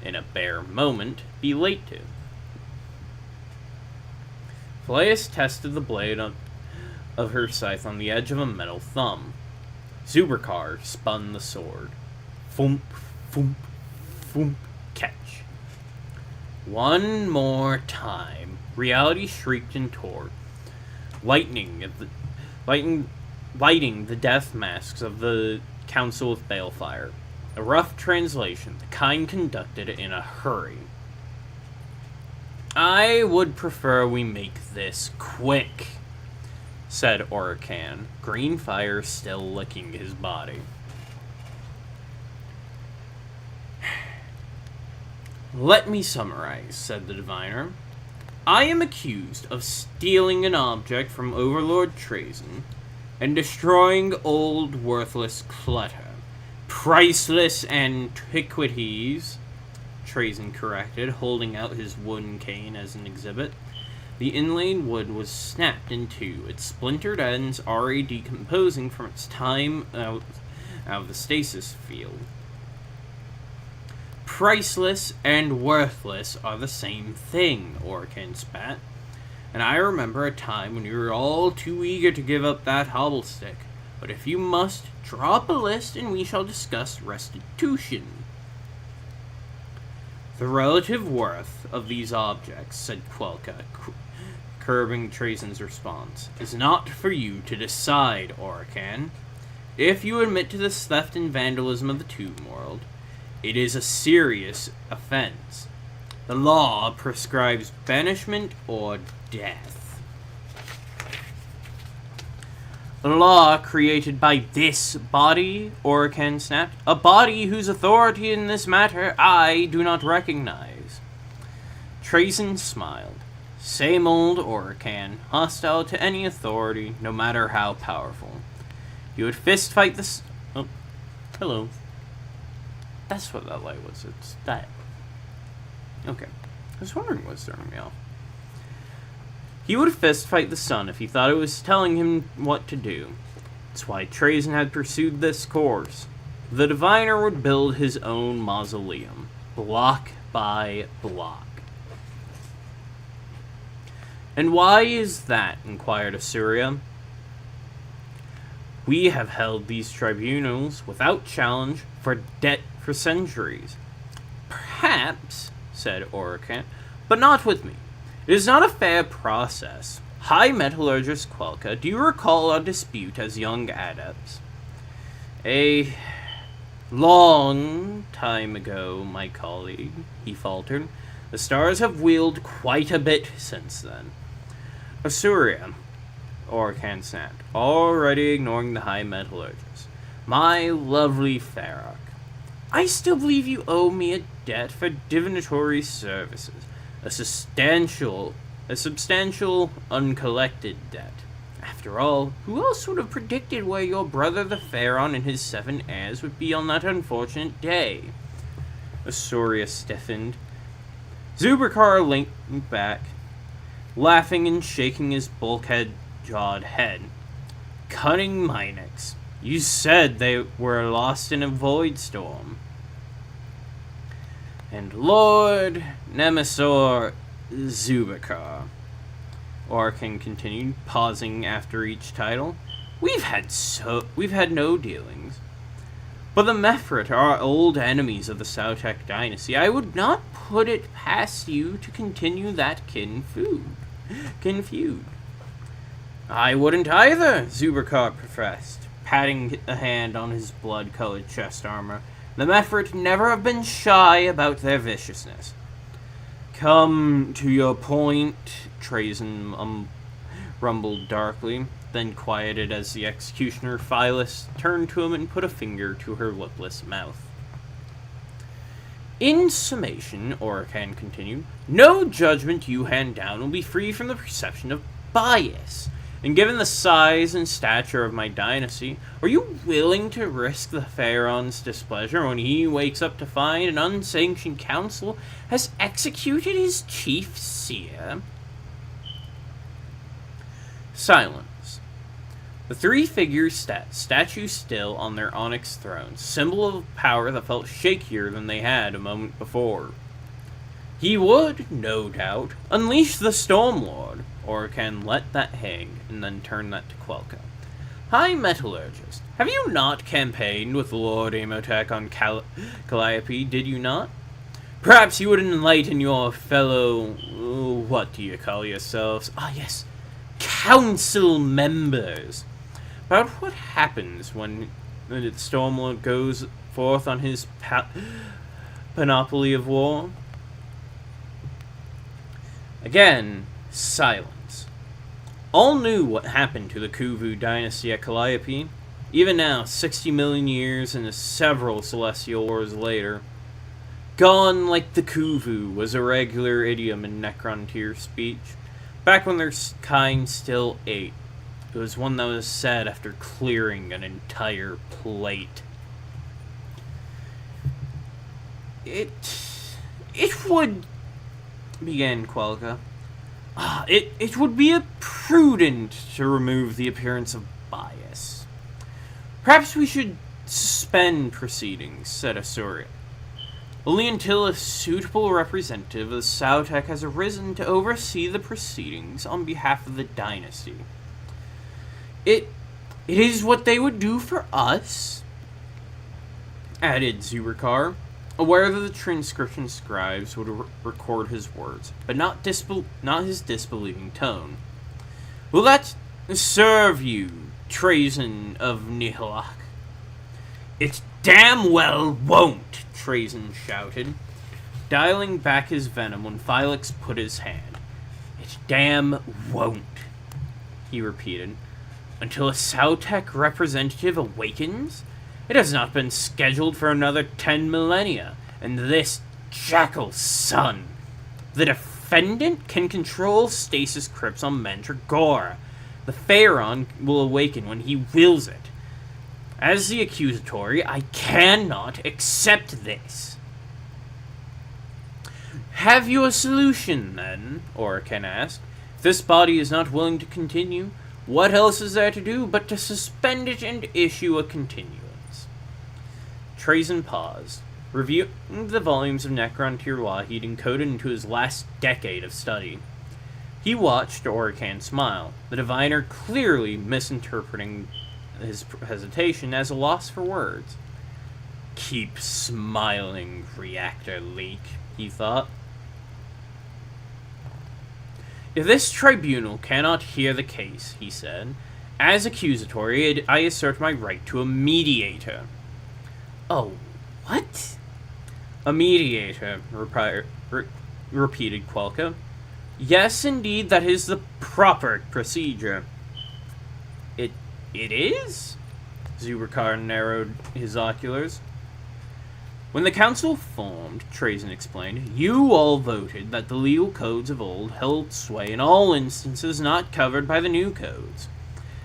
Speaker 1: in a bare moment, be late to. Phileas tested the blade of her scythe on the edge of a metal thumb. Zubrakar spun the sword. Thump, thump, thump, catch. One more time. Reality shrieked and tore, lighting the death masks of the Council of Balefire. A rough translation, the kind conducted in a hurry. I would prefer we make this quick, said Orican, green fire still licking his body. Let me summarize, said the diviner. I am accused of stealing an object from Overlord Trazen and destroying old worthless clutter. Priceless antiquities, Trazen corrected, holding out his wooden cane as an exhibit. The inlaid wood was snapped in two, its splintered ends already decomposing from its time out of the stasis field. Priceless and worthless are the same thing, Orican spat. And I remember a time when you were all too eager to give up that hobblestick. But if you must, drop a list and we shall discuss restitution. The relative worth of these objects, said Quelka, curbing Trazen's response, is not for you to decide, Orican. If you admit to this theft and vandalism of the tomb world, it is a serious offense. The law prescribes banishment or death. The law created by this body, Orican snapped, a body whose authority in this matter I do not recognize. Trazen smiled. Same old Orican, hostile to any authority, no matter how powerful. You would fist fight this. Oh, hello. That's what that light was. It's that. Okay. I was wondering what's throwing me off. He would fist fight the sun if he thought it was telling him what to do. That's why Trajan had pursued this course. The diviner would build his own mausoleum, block by block. And why is that? Inquired Assyria. We have held these tribunals without challenge for centuries. Perhaps, said Orican, but not with me. It is not a fair process. High Metallurgist Quelka, do you recall our dispute as young adepts? A long time ago, my colleague, he faltered. The stars have wheeled quite a bit since then. Assyria, Orican snapped, already ignoring the High Metallurgist. My lovely Farak, I still believe you owe me a debt for divinatory services. A substantial, uncollected debt. After all, who else would have predicted where your brother the Pharaon and his 7 heirs would be on that unfortunate day? Assyria stiffened. Zubikar leaned back, laughing and shaking his bulkhead-jawed head. Cunning Minex, you said they were lost in a void storm. And Lord Nemesor Zubikar, Orkin continued, pausing after each title. We've had no dealings. But the Mefrit are old enemies of the Sautek dynasty. I would not put it past you to continue that kin feud. I wouldn't either, Zubikar professed, patting a hand on his blood-colored chest armor. The Mefrit never have been shy about their viciousness. Come to your point, Trajan rumbled darkly, then quieted as the executioner Phyllis turned to him and put a finger to her lipless mouth. In summation, Orican continued, no judgment you hand down will be free from the perception of bias. And given the size and stature of my dynasty, are you willing to risk the Pharaoh's displeasure when he wakes up to find an unsanctioned council has executed his chief seer? Silence. The 3 figures statue still on their onyx thrones, symbol of power that felt shakier than they had a moment before. He would, no doubt, unleash the Stormlord, or can let that hang, and then turn that to Quelka. High Metallurgist, have you not campaigned with Lord Amotech on Calliope, did you not? Perhaps you would enlighten your fellow, what do you call yourselves? Ah, yes, council members, about what happens when the Stormlord goes forth on his panoply of war. Again, silence. All knew what happened to the Kuvu dynasty at Calliope. Even now, 60 million years and several celestial wars later, gone like the Kuvu was a regular idiom in Necrontyr speech. Back when their kind still ate, it was one that was said after clearing an entire plate. It would, began Quelka. It would be prudent to remove the appearance of bias. Perhaps we should suspend proceedings, said Assyria. Only until a suitable representative of the Sautek has arisen to oversee the proceedings on behalf of the dynasty. It is what they would do for us, added Zubikar, aware that the transcription scribes would record his words, but not his disbelieving tone. Will that serve you, Trajan of Nihilach? It damn well won't, Trajan shouted, dialing back his venom when Felix put his hand. It damn won't, he repeated, until a Sautek representative awakens? It has not been scheduled for another 10 millennia, and this jackal's son, the defendant, can control stasis crypts on Mandragora. The Pharaon will awaken when he wills it. As the accusatory, I cannot accept this. Have you a solution, then? Orican asked. If this body is not willing to continue, What else is there to do but to suspend it and issue a continuance? Trazen paused, reviewing the volumes of Necron law he'd encoded into his last decade of study. He watched Orican smile, the diviner clearly misinterpreting his hesitation as a loss for words. Keep smiling, reactor leak, he thought. If this tribunal cannot hear the case, he said, as accusatory, I assert my right to a mediator. Oh, what? A mediator, repeated Quelka. Yes, indeed, that is the proper procedure. It is? Zubakar narrowed his oculars. When the council formed, Trazen explained, you all voted that the legal codes of old held sway in all instances not covered by the new codes.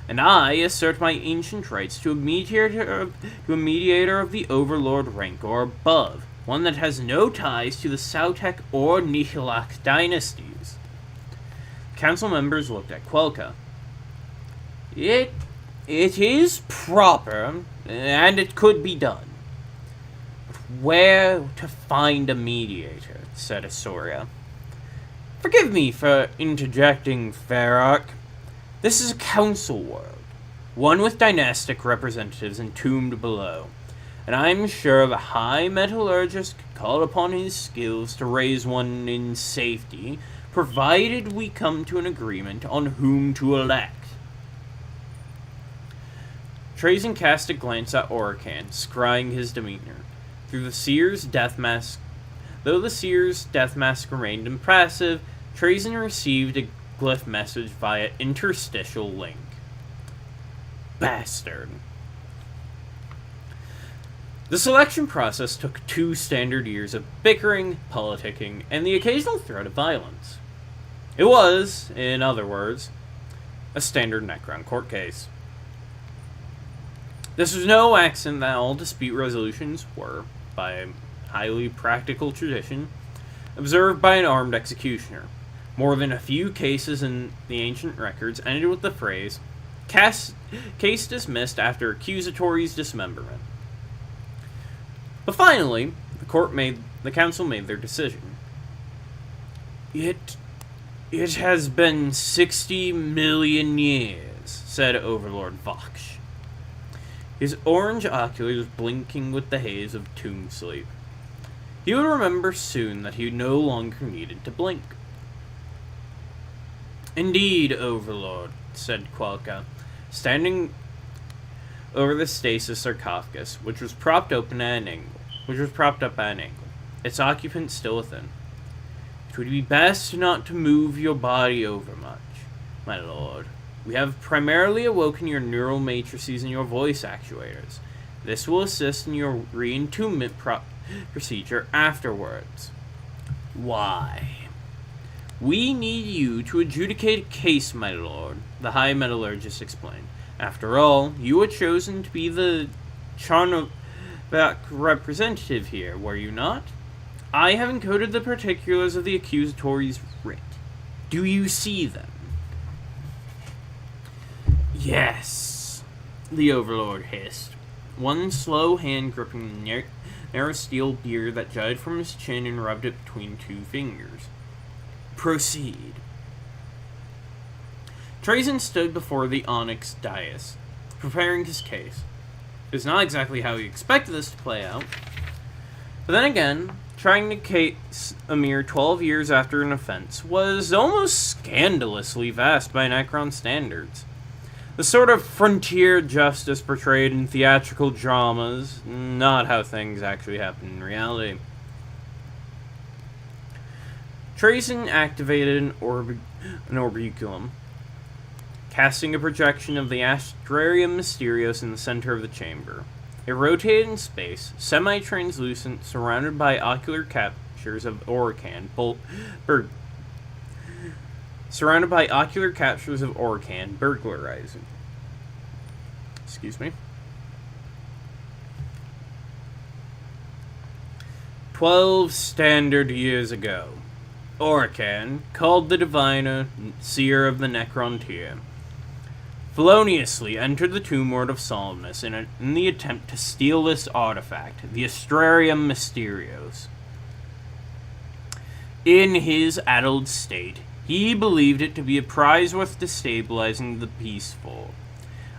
Speaker 1: And I assert my ancient rights to a mediator of the Overlord rank or above, one that has no ties to the Sautek or Nihilak dynasties. Council members looked at Quelka. It is proper, and it could be done. Where to find a mediator, said Asoria. Forgive me for interjecting, Farark. This is a council world, one with dynastic representatives entombed below, and I'm sure the High Metallurgist could call upon his skills to raise one in safety, provided we come to an agreement on whom to elect. Trazen cast a glance at Orican, scrying his demeanor. Though the Seer's death mask remained impressive, Trazen received a glyph message via interstitial link. Bastard. The selection process took 2 standard years of bickering, politicking, and the occasional threat of violence. It was, in other words, a standard Necron court case. This was no accident that all dispute resolutions were, by highly practical tradition, observed by an armed executioner. More than a few cases in the ancient records ended with the phrase, case dismissed after accusatory's dismemberment. But finally, the council made their decision. It has been 60 million years, said Overlord Voksh, his orange oculars blinking with the haze of tomb sleep. He would remember soon that he no longer needed to blink. Indeed, Overlord, said Quelka, standing over the stasis sarcophagus, which was propped up at an angle, its occupant still within. It would be best not to move your body over much, my lord. We have primarily awoken your neural matrices and your voice actuators. This will assist in your re-entombment procedure afterwards. Why? We need you to adjudicate a case, my lord, the High Metallurgist explained. After all, you were chosen to be the Charnovac representative here, were you not? I have encoded the particulars of the accusatory's writ. Do you see them? Yes, the Overlord hissed, one slow hand gripping the narrow steel beard that jutted from his chin and rubbed it between 2 fingers. Proceed. Trazen stood before the onyx dais, preparing his case. It was not exactly how he expected this to play out. But then again, trying to case a mere 12 years after an offense was almost scandalously vast by Necron standards. The sort of frontier justice portrayed in theatrical dramas, not how things actually happen in reality. Trazen activated an orbiculum, casting a projection of the Astrarium Mysterios in the center of the chamber. It rotated in space, semi-translucent, surrounded by ocular captures of Orican, burglarizing. Excuse me. 12 standard years ago, Orican, called the Diviner, Seer of the Necron tier, feloniously entered the tomb world of Somnus in the attempt to steal this artifact, the Astrarium Mysterios. In his addled state, he believed it to be a prize worth destabilizing the peaceful.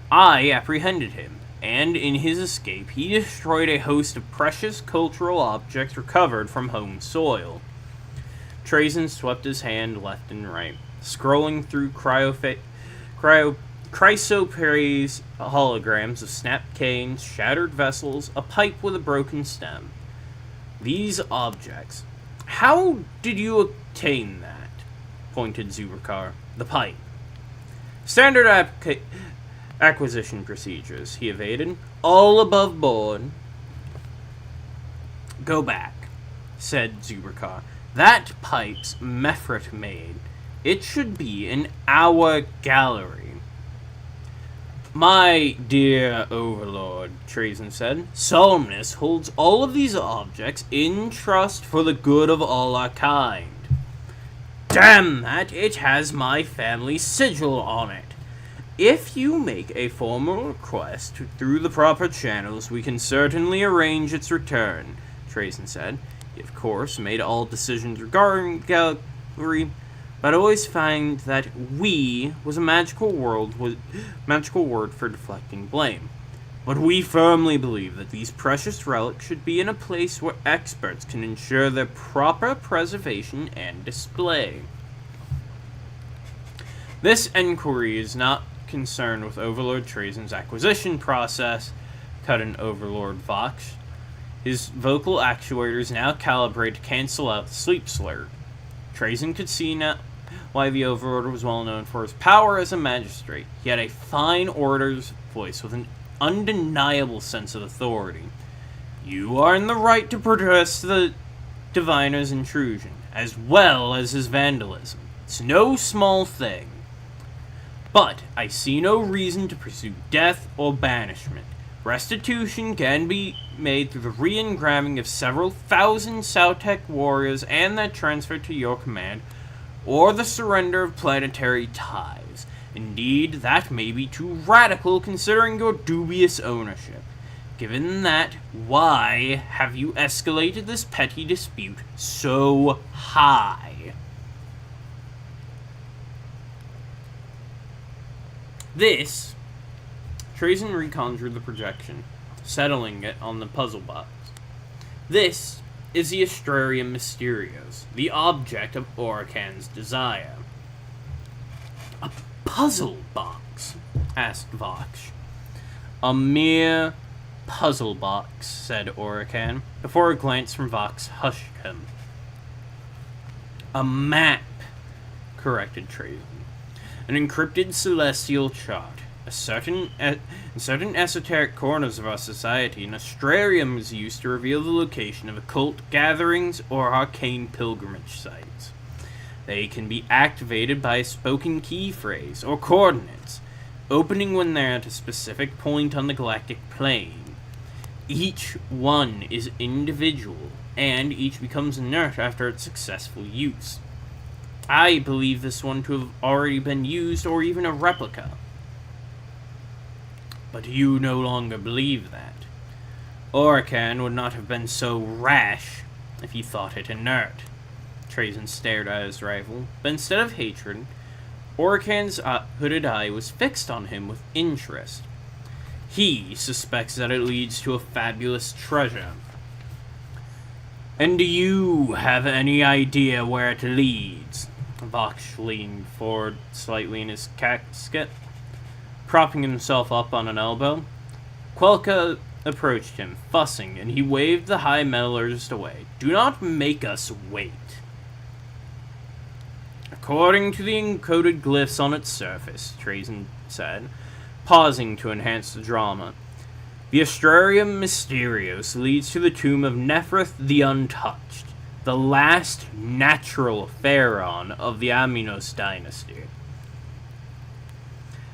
Speaker 1: I apprehended him, and in his escape he destroyed a host of precious cultural objects recovered from home soil. Trazen swept his hand left and right, scrolling through chrysoprase holograms of snapped canes, shattered vessels, a pipe with a broken stem. These objects. How did you obtain that? Pointed Zubikar. The pipe. Standard acquisition procedures, he evaded. All above board. Go back, said Zubikar. That pipe's Mefrit made. It should be in our gallery. My dear overlord, Trazen said, Somnus holds all of these objects in trust for the good of all our kind. Damn that, it has my family sigil on it. If you make a formal request through the proper channels, we can certainly arrange its return, Trazen said. He, of course, made all decisions regarding the gallery, but I always find that "we" was a magical word for deflecting blame. But we firmly believe that these precious relics should be in a place where experts can ensure their proper preservation and display. This inquiry is not concerned with Overlord Trazen's acquisition process, cut in Overlord Vox. His vocal actuators now calibrate to cancel out the sleep slur. Trazen could see now why the Overlord was well known for his power as a magistrate. He had a fine orator's voice with an undeniable sense of authority. You are in the right to protest the diviner's intrusion, as well as his vandalism. It's no small thing. But I see no reason to pursue death or banishment. Restitution can be made through the re-engramming of several thousand Sautek warriors and their transfer to your command, or the surrender of planetary ties. Indeed, that may be too radical considering your dubious ownership. Given that, why have you escalated this petty dispute so high? This, Trazen reconjured the projection, settling it on the puzzle box. This is the Astrarium Mysterios, the object of Orikan's desire. A puzzle box? Asked Vox. A mere puzzle box, said Orikan, before a glance from Vox hushed him. A map, corrected Trazen. An encrypted celestial chart. In certain esoteric corners of our society, an astrarium is used to reveal the location of occult gatherings or arcane pilgrimage sites. They can be activated by a spoken key phrase or coordinates, opening when they're at a specific point on the galactic plane. Each one is individual, and each becomes inert after its successful use. I believe this one to have already been used, or even a replica. But you no longer believe that. Orikan would not have been so rash if he thought it inert. Trazen stared at his rival, but instead of hatred, Orikan's hooded eye was fixed on him with interest. He suspects that it leads to a fabulous treasure. And do you have any idea where it leads? Vox leaned forward slightly in his casket, propping himself up on an elbow. Quelka approached him, fussing, and he waved the high metallurgist away. Do not make us wait. According to the encoded glyphs on its surface, Trazen said, pausing to enhance the drama, the Astrarium Mysterios leads to the tomb of Nephrith the Untouched, the last natural pharaoh of the Aminos dynasty.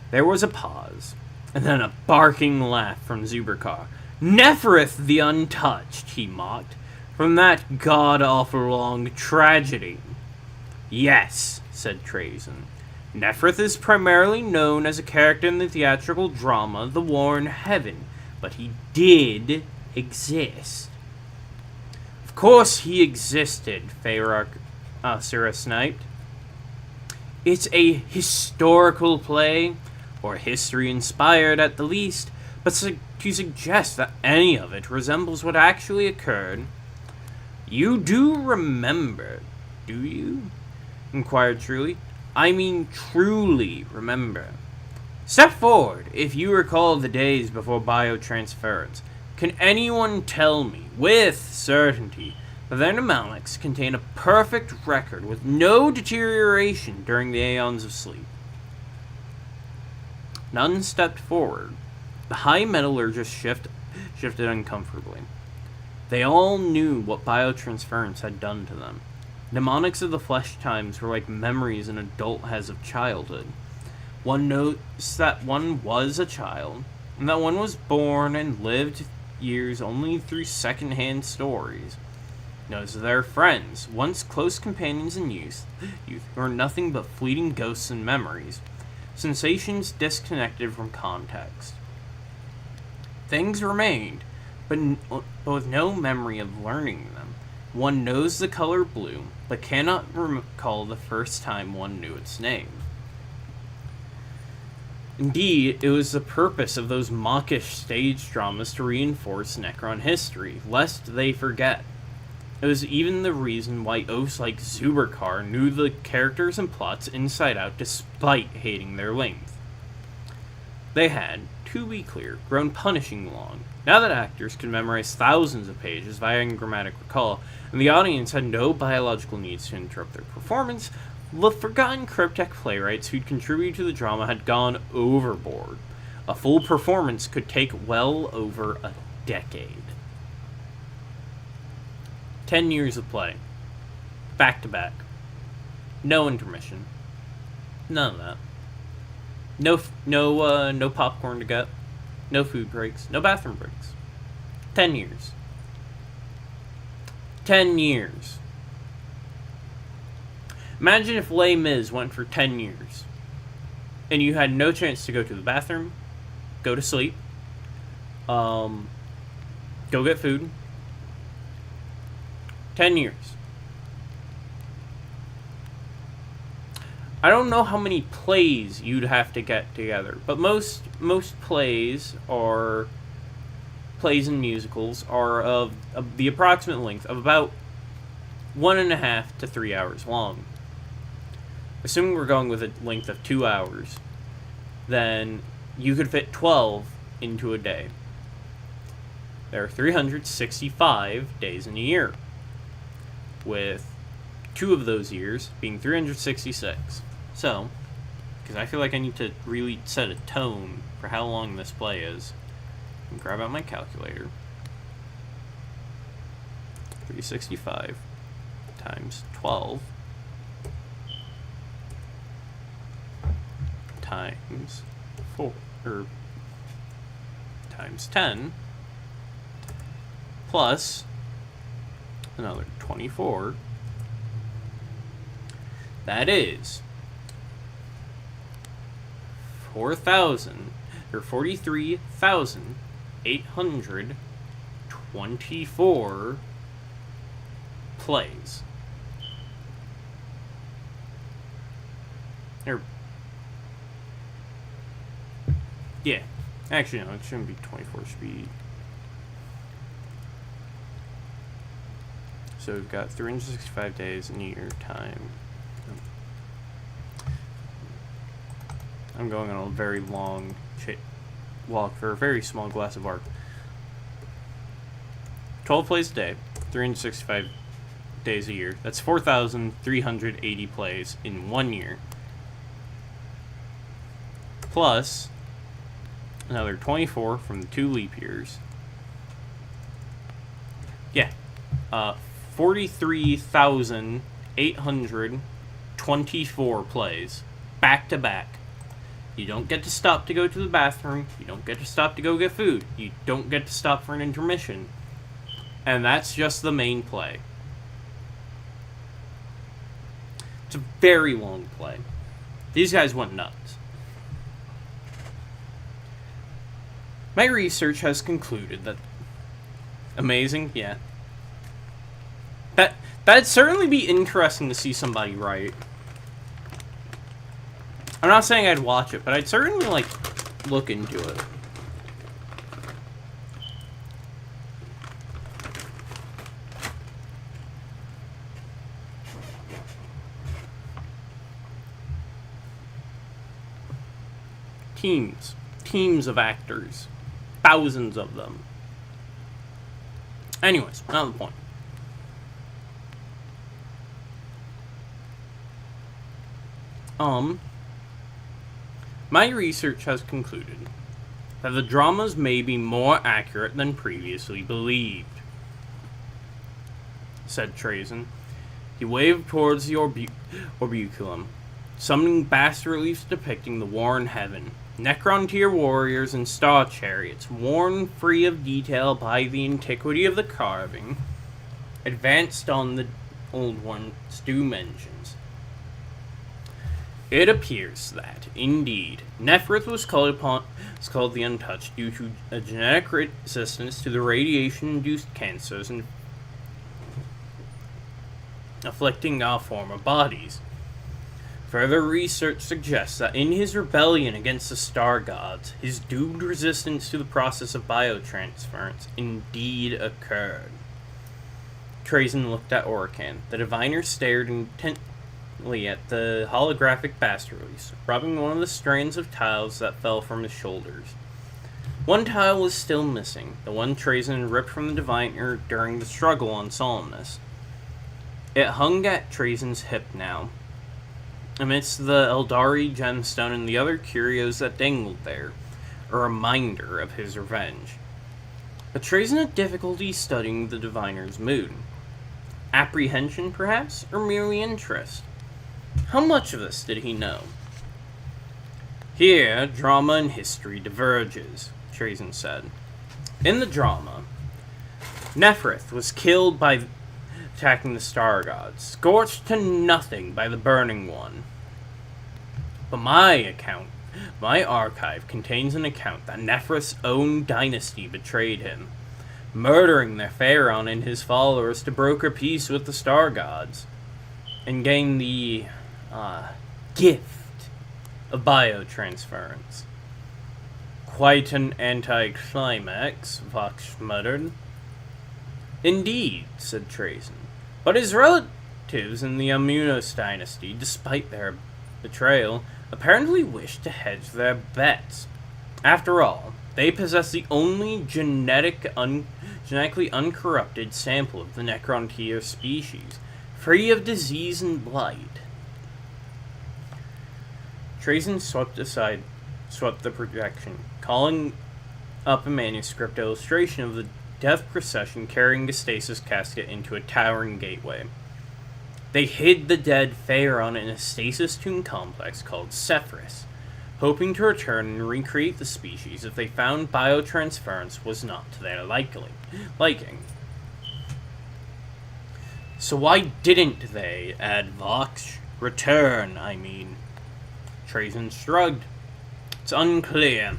Speaker 1: There was a pause, and then a barking laugh from Zubikar. Nephrith the Untouched, he mocked, from that god-awful long tragedy. Yes, said Trazen. Nephrith is primarily known as a character in the theatrical drama The War in Heaven, but he did exist. Of course he existed, Feyre Sarah sniped. It's a historical play, or history-inspired at the least, but to suggest that any of it resembles what actually occurred... You do remember, do you? Inquired Truly. I mean truly remember. Step forward if you recall the days before biotransference. Can anyone tell me, with certainty, that their mnemonics contain a perfect record with no deterioration during the aeons of sleep? None stepped forward. The high metallurgist shifted uncomfortably. They all knew what biotransference had done to them. Mnemonics of the flesh times were like memories an adult has of childhood. One knows that one was a child, and that one was born and lived years only through second-hand stories. Knows their friends, once close companions in youth, were nothing but fleeting ghosts and memories, sensations disconnected from context. Things remained, but with no memory of learning them. One knows the color blue, but cannot recall the first time one knew its name. Indeed, it was the purpose of those mawkish stage dramas to reinforce Necron history, lest they forget. It was even the reason why oafs like Zuberkar knew the characters and plots inside out despite hating their length. They had, to be clear, grown punishing long. Now that actors could memorize thousands of pages via grammatic recall, and the audience had no biological needs to interrupt their performance, the forgotten cryptech playwrights who'd contributed to the drama had gone overboard. A full performance could take well over a decade. 10 years of play. Back to back. No intermission. None of that. No popcorn to get. No food breaks. No bathroom breaks. 10 years. 10 years. Imagine if Les Mis went for 10 years. And you had no chance to go to the bathroom, go to sleep, go get food. 10 years. I don't know how many plays you'd have to get together, but most plays and musicals are of the approximate length of about 1.5 to 3 hours long. Assuming we're going with a length of 2 hours, then you could fit 12 into a day. There are 365 days in a year, with 2 of those years being 366. So, because I feel like I need to really set a tone for how long this play is, I'm gonna grab out my calculator. 365 times 12 times 4, or times 10, plus another 24. That is 43,824 plays. Yeah. Actually, no, it shouldn't be 24 speed. So we've got 365 days in a year time. I'm going on a very long walk for a very small glass of art. 12 plays a day, 365 days a year. That's 4,380 plays in 1 year. Plus another 24 from the 2 leap years. Yeah. 43,824 plays. Back to back. You don't get to stop to go to the bathroom. You don't get to stop to go get food. You don't get to stop for an intermission. And that's just the main play. It's a very long play. These guys went nuts. My research has concluded that... Amazing? Yeah. That'd certainly be interesting to see somebody write. I'm not saying I'd watch it, but I'd certainly, like, look into it. Teams of actors. Thousands of them. Anyways, not the point. My research has concluded that the dramas may be more accurate than previously believed, said Trazen. He waved towards the orbiculum, summoning bas-reliefs depicting the war in heaven. Necron tier warriors and star chariots, worn free of detail by the antiquity of the carving, advanced on the old one's doom engines. It appears that, indeed, Nephrith was called the Untouched due to a genetic resistance to the radiation-induced cancers and afflicting our former bodies. Further research suggests that in his rebellion against the star gods, his doomed resistance to the process of biotransference indeed occurred. Trazen looked at Orican. The diviner stared intently at the holographic bas-reliefs, rubbing one of the strands of tiles that fell from his shoulders. One tile was still missing, the one Trazen ripped from the diviner during the struggle on Solemnus. It hung at Trazen's hip now, amidst the Eldari gemstone and the other curios that dangled there, a reminder of his revenge. But Trazen had difficulty studying the diviner's mood. Apprehension, perhaps, or merely interest? How much of this did he know? Here, drama and history diverges, Trazen said. In the drama, Nephrith was killed by attacking the star gods, scorched to nothing by the Burning One. But my archive contains an account that Nephrith's own dynasty betrayed him, murdering their pharaoh and his followers to broker peace with the star gods, and gain the gift of biotransference. Quite an anticlimax, Vox muttered. Indeed, said Trazen. But his relatives in the Immunos dynasty, despite their betrayal, apparently wished to hedge their bets. After all, they possess the only genetically uncorrupted sample of the Necrontier species, free of disease and blight. Trazen swept the projection, calling up a manuscript illustration of the death procession carrying the stasis casket into a towering gateway. They hid the dead Pharaon in a stasis tomb complex called Sephris, hoping to return and recreate the species if they found biotransference was not to their liking. So why didn't they, Advox? Return, I mean. Trazen shrugged. It's unclear.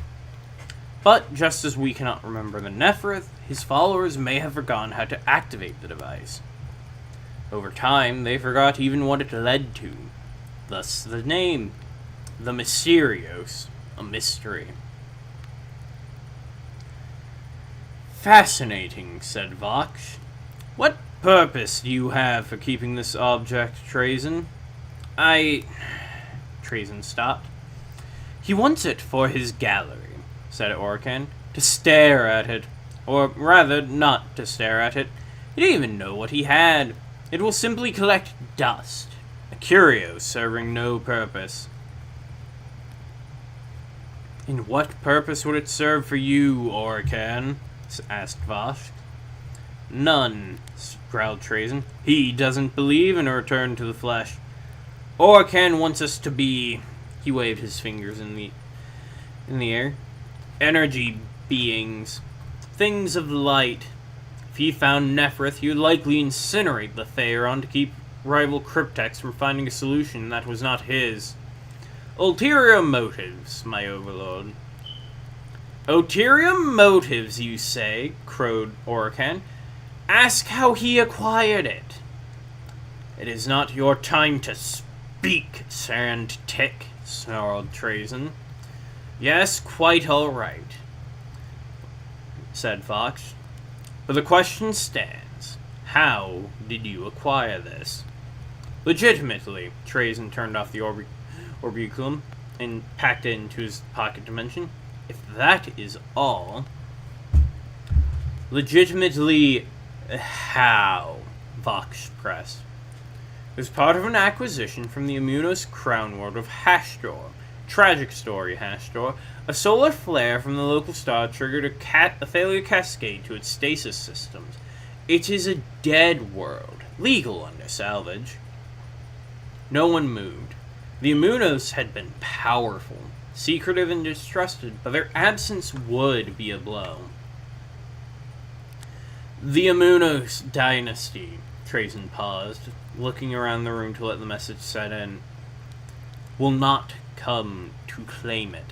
Speaker 1: But just as we cannot remember the Nephrith, his followers may have forgotten how to activate the device. Over time, they forgot even what it led to. Thus the name, the Mysterios, a mystery. Fascinating, said Vox. What purpose do you have for keeping this object, Trazen? Trazen stopped. He wants it for his gallery, said Orkan. To stare at it. Or rather, not to stare at it. He didn't even know what he had. It will simply collect dust. A curio serving no purpose. And what purpose would it serve for you, Orkan? Asked Vosh. None, growled Trazen. He doesn't believe in a return to the flesh. Orkan wants us to be... He waved his fingers in the air. Energy beings. Things of light. If he found Nephrith, he would likely incinerate the Pharaon to keep rival Cryptex from finding a solution that was not his. Ulterior motives, my overlord. Ulterior motives, you say, crowed Orican. Ask how he acquired it. It is not your time to speak, sand tick, snarled Trazen. Yes, quite all right, said Fox. But the question stands. How did you acquire this? Legitimately, Trazen turned off the orbiculum and packed it into his pocket dimension. If that is all... Legitimately, how? Vox pressed. It was part of an acquisition from the Immunos crown world of HOWDER. Tragic story, HOWDER. A solar flare from the local star triggered a failure cascade to its stasis systems. It is a dead world, legal under salvage. No one moved. The Immunos had been powerful, secretive and distrusted, but their absence would be a blow. The Immunos dynasty, Trazen paused, looking around the room to let the message set in, will not come to claim it.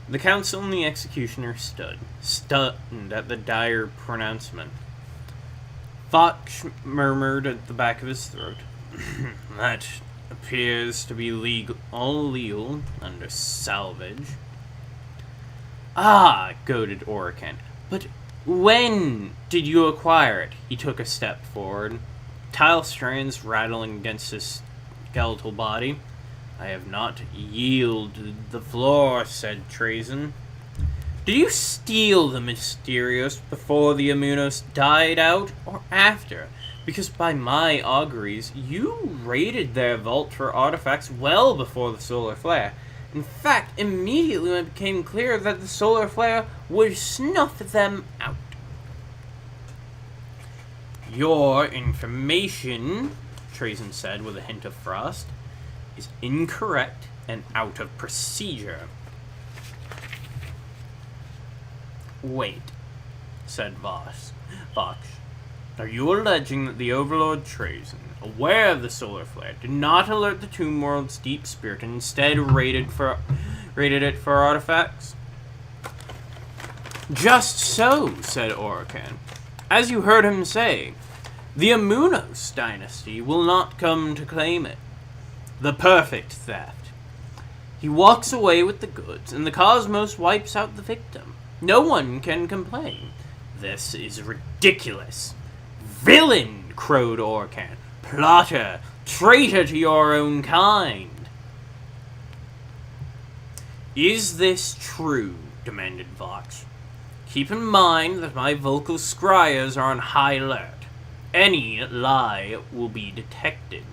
Speaker 1: The council and the executioner stood, stunned at the dire pronouncement. Fox murmured at the back of his throat. That appears to be all legal under salvage. Ah, goaded Orican. But when did you acquire it? He took a step forward, tile strands rattling against his skeletal body. I have not yielded the floor, said Trazen. Did you steal the Mysterios before the Immunos died out, or after? Because by my auguries, you raided their vault for artifacts well before the solar flare. In fact, immediately when it became clear that the solar flare would snuff them out. Your information, Trazen said with a hint of frost, is incorrect and out of procedure. Wait, said Vox. Are you alleging that the Overlord Trazen, aware of the solar flare, did not alert the Tomb World's deep spirit and instead raided it for artifacts? Just so, said Orican. As you heard him say, the Immunos dynasty will not come to claim it. The perfect theft. He walks away with the goods, and the cosmos wipes out the victim. No one can complain. This is ridiculous. Villain, crowed Orican. Plotter, traitor to your own kind. Is this true? Demanded Vox. Keep in mind that my vocal scryers are on high alert. Any lie will be detected.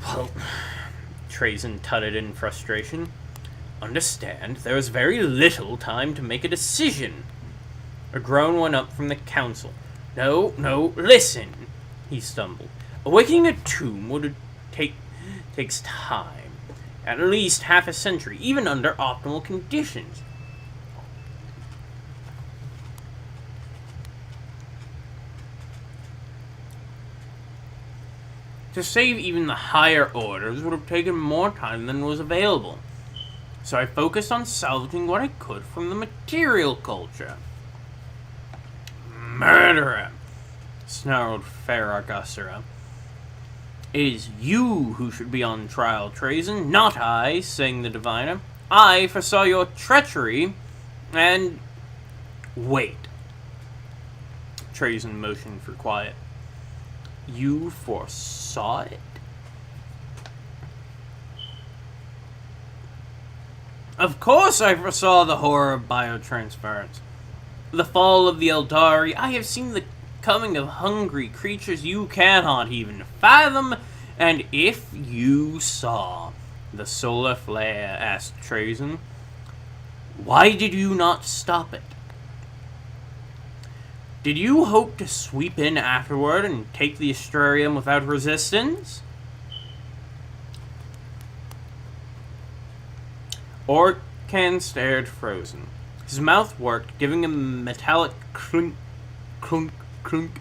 Speaker 1: Well, Trazen tutted in frustration. Understand, there is very little time to make a decision. A groan went up from the council. No, listen, he stumbled. Awakening a tomb takes time. At least half a century, even under optimal conditions. To save even the higher orders would have taken more time than was available. So I focused on salvaging what I could from the material culture. Murderer, snarled Faragusera. It is you who should be on trial, Trazen, not I, sang the diviner. I foresaw your treachery, and... Wait. Trazen motioned for quiet. You foresaw it? Of course I foresaw the horror of biotransference. The fall of the Eldari. I have seen the coming of hungry creatures you cannot even fathom. And if you saw the solar flare, asked Trazen, why did you not stop it? Did you hope to sweep in afterward and take the Astrarium without resistance? Orican stared frozen. His mouth worked, giving a metallic clunk, clunk, clunk.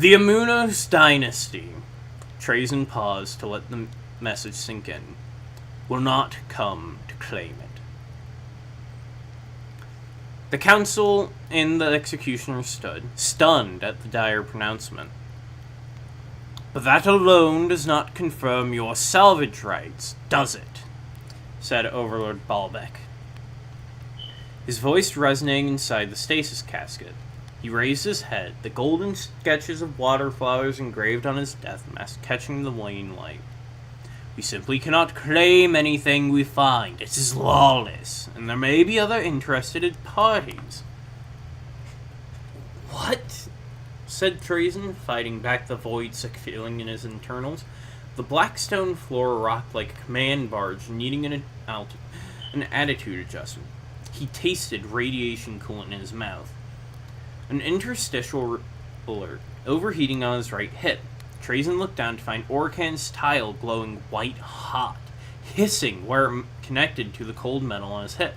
Speaker 1: The Amunos dynasty, Trazen paused to let the message sink in, will not come to claim it. The council and the executioner stood, stunned at the dire pronouncement. But that alone does not confirm your salvage rights, does it? Said Overlord Baalbek. His voice resonating inside the stasis casket. He raised his head, the golden sketches of water flowers engraved on his death mask catching the wan light. We simply cannot claim anything we find. It is lawless, and there may be other interested parties. What? Said Trazen, fighting back the void-sick feeling in his internals. The black stone floor rocked like a command barge, needing an attitude adjustment. He tasted radiation coolant in his mouth. An interstitial alert, overheating on his right hip. Trazen looked down to find Orkan's tile glowing white hot, hissing where it connected to the cold metal on his hip.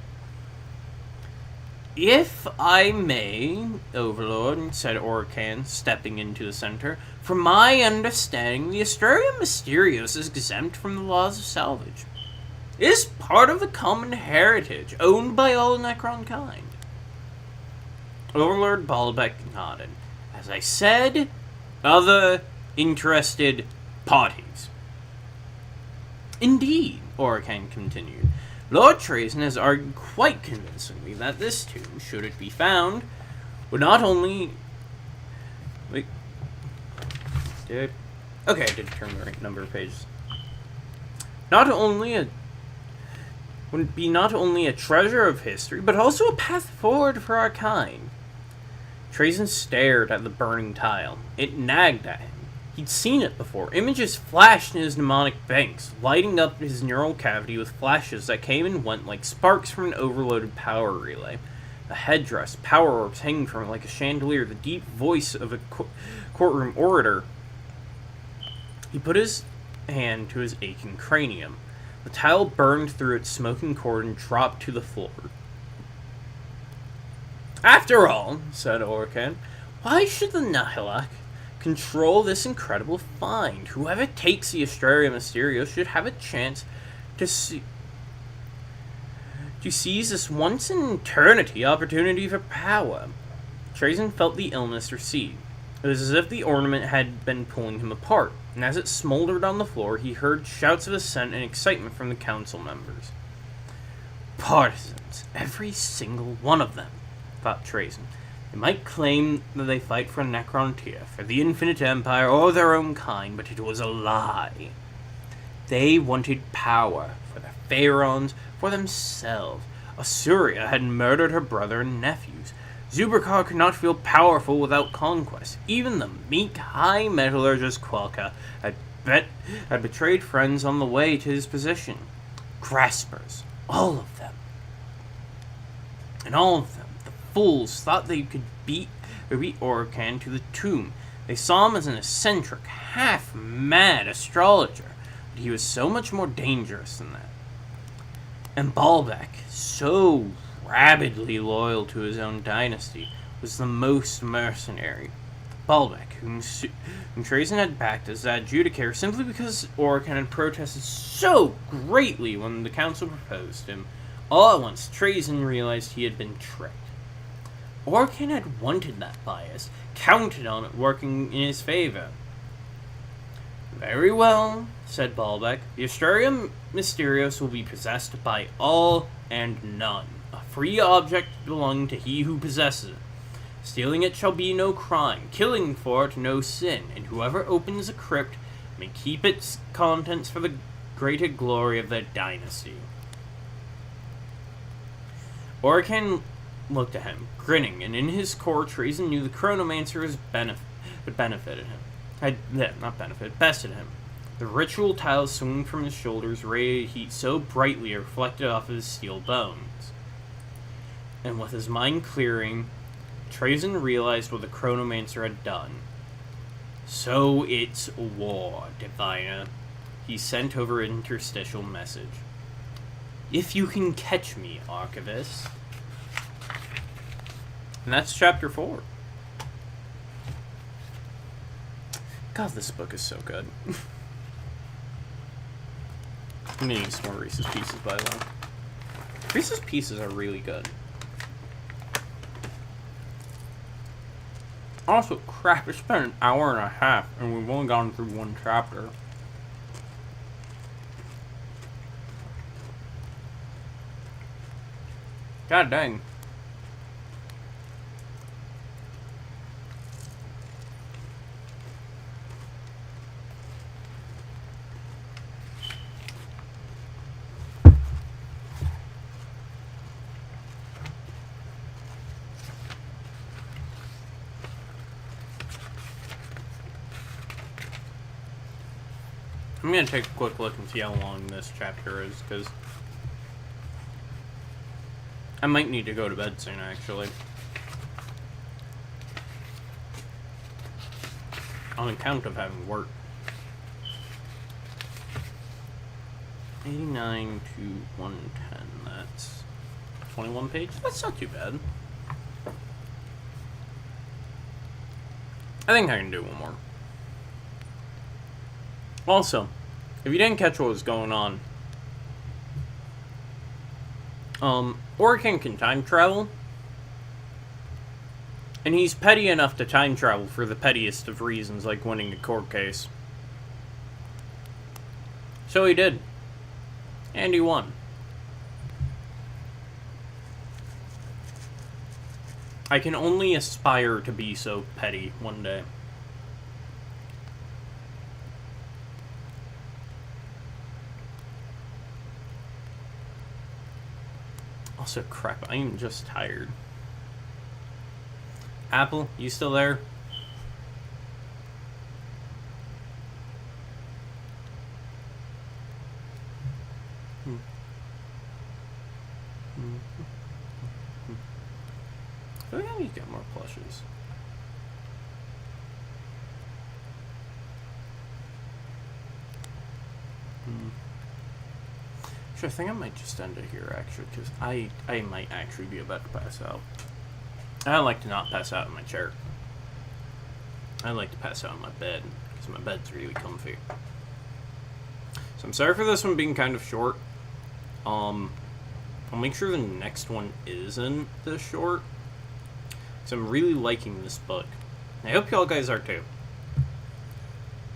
Speaker 1: If I may, Overlord, said Orkan, stepping into the center, from my understanding, the Asturium Mysterios is exempt from the laws of salvage. It is part of the common heritage, owned by all Necron kind. Overlord Baalbek nodded. As I said, other interested parties. Indeed, Orkan continued. Lord Trazen has argued quite convincingly that this tomb, should it be found, would not only... Wait. Dude. Okay, I did turn the right number of pages. Would be not only a treasure of history, but also a path forward for our kind. Trazen stared at the burning tile. It nagged at him. He'd seen it before. Images flashed in his mnemonic banks, lighting up his neural cavity with flashes that came and went like sparks from an overloaded power relay. A headdress, power orbs hanging from it like a chandelier, the deep voice of a courtroom orator. He put his hand to his aching cranium. The tile burned through its smoking cord and dropped to the floor. After all, said Orkan, why should the Nihilak control this incredible find? Whoever takes the Asturium Mysterios should have a chance to seize this once-in-eternity opportunity for power. Trazen felt the illness recede. It was as if the ornament had been pulling him apart, and as it smoldered on the floor, he heard shouts of assent and excitement from the council members. Partisans, every single one of them, thought Trazen. They might claim that they fight for Necrontyr, for the Infinite Empire, or their own kind, but it was a lie. They wanted power, for the Pharaons, for themselves. Asuria had murdered her brother and nephews. Zubrakar could not feel powerful without conquest. Even the meek high metallurgist Quelka had betrayed friends on the way to his position. Graspers, all of them. And all of them, the fools, thought they could beat Orkan to the tomb. They saw him as an eccentric, half-mad astrologer, but he was so much more dangerous than that. And Baalbek, so rabidly loyal to his own dynasty, was the most mercenary. Baalbek, whom Trazen had backed as adjudicator simply because Orkan had protested so greatly when the council proposed him. All at once, Trazen realized he had been tricked. Orkan had wanted that bias, counted on it working in his favor. Very well, said Baalbek. The Asturium Mysterios will be possessed by all and none. A free object belonging to he who possesses it. Stealing it shall be no crime, killing for it no sin, and whoever opens a crypt may keep its contents for the greater glory of their dynasty. Orkan looked at him, grinning, and in his core, Trazen knew the Chronomancer benefited him. Bested him. The ritual tiles swinging from his shoulders radiated heat so brightly it reflected off his steel bones. And with his mind clearing, Trazen realized what the Chronomancer had done. So it's war, Divina. He sent over an interstitial message. If you can catch me, Archivist. And that's chapter 4. God, this book is so good. I'm gonna use some more Reese's Pieces, by the way. Reese's Pieces are really good. Also, crap, it's been an hour and a half, and we've only gone through one chapter. God dang. I'm gonna take a quick look and see how long this chapter is, because I might need to go to bed soon, actually. On account of having work. 89 to 110, that's 21 pages? That's not too bad. I think I can do one more. Also, if you didn't catch what was going on, Orkin can time travel, and he's petty enough to time travel for the pettiest of reasons, like winning a court case. So he did, and he won. I can only aspire to be so petty one day. Also, crap, I am just tired. Apple, you still there? I think I need to get more plushes. I think I might just end it here, actually, because I might actually be about to pass out. I like to not pass out in my chair. I like to pass out in my bed, because my bed's really comfy. So I'm sorry for this one being kind of short. I'll make sure the next one isn't this short, because I'm really liking this book. I hope y'all guys are too.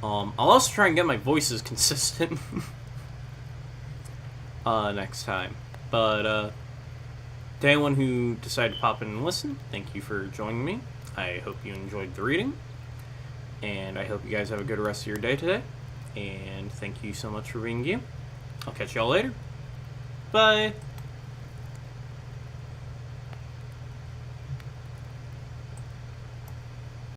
Speaker 1: I'll also try and get my voices consistent. Next time. But, to anyone who decided to pop in and listen, thank you for joining me. I hope you enjoyed the reading, and I hope you guys have a good rest of your day today, and thank you so much for being you. I'll catch y'all later. Bye!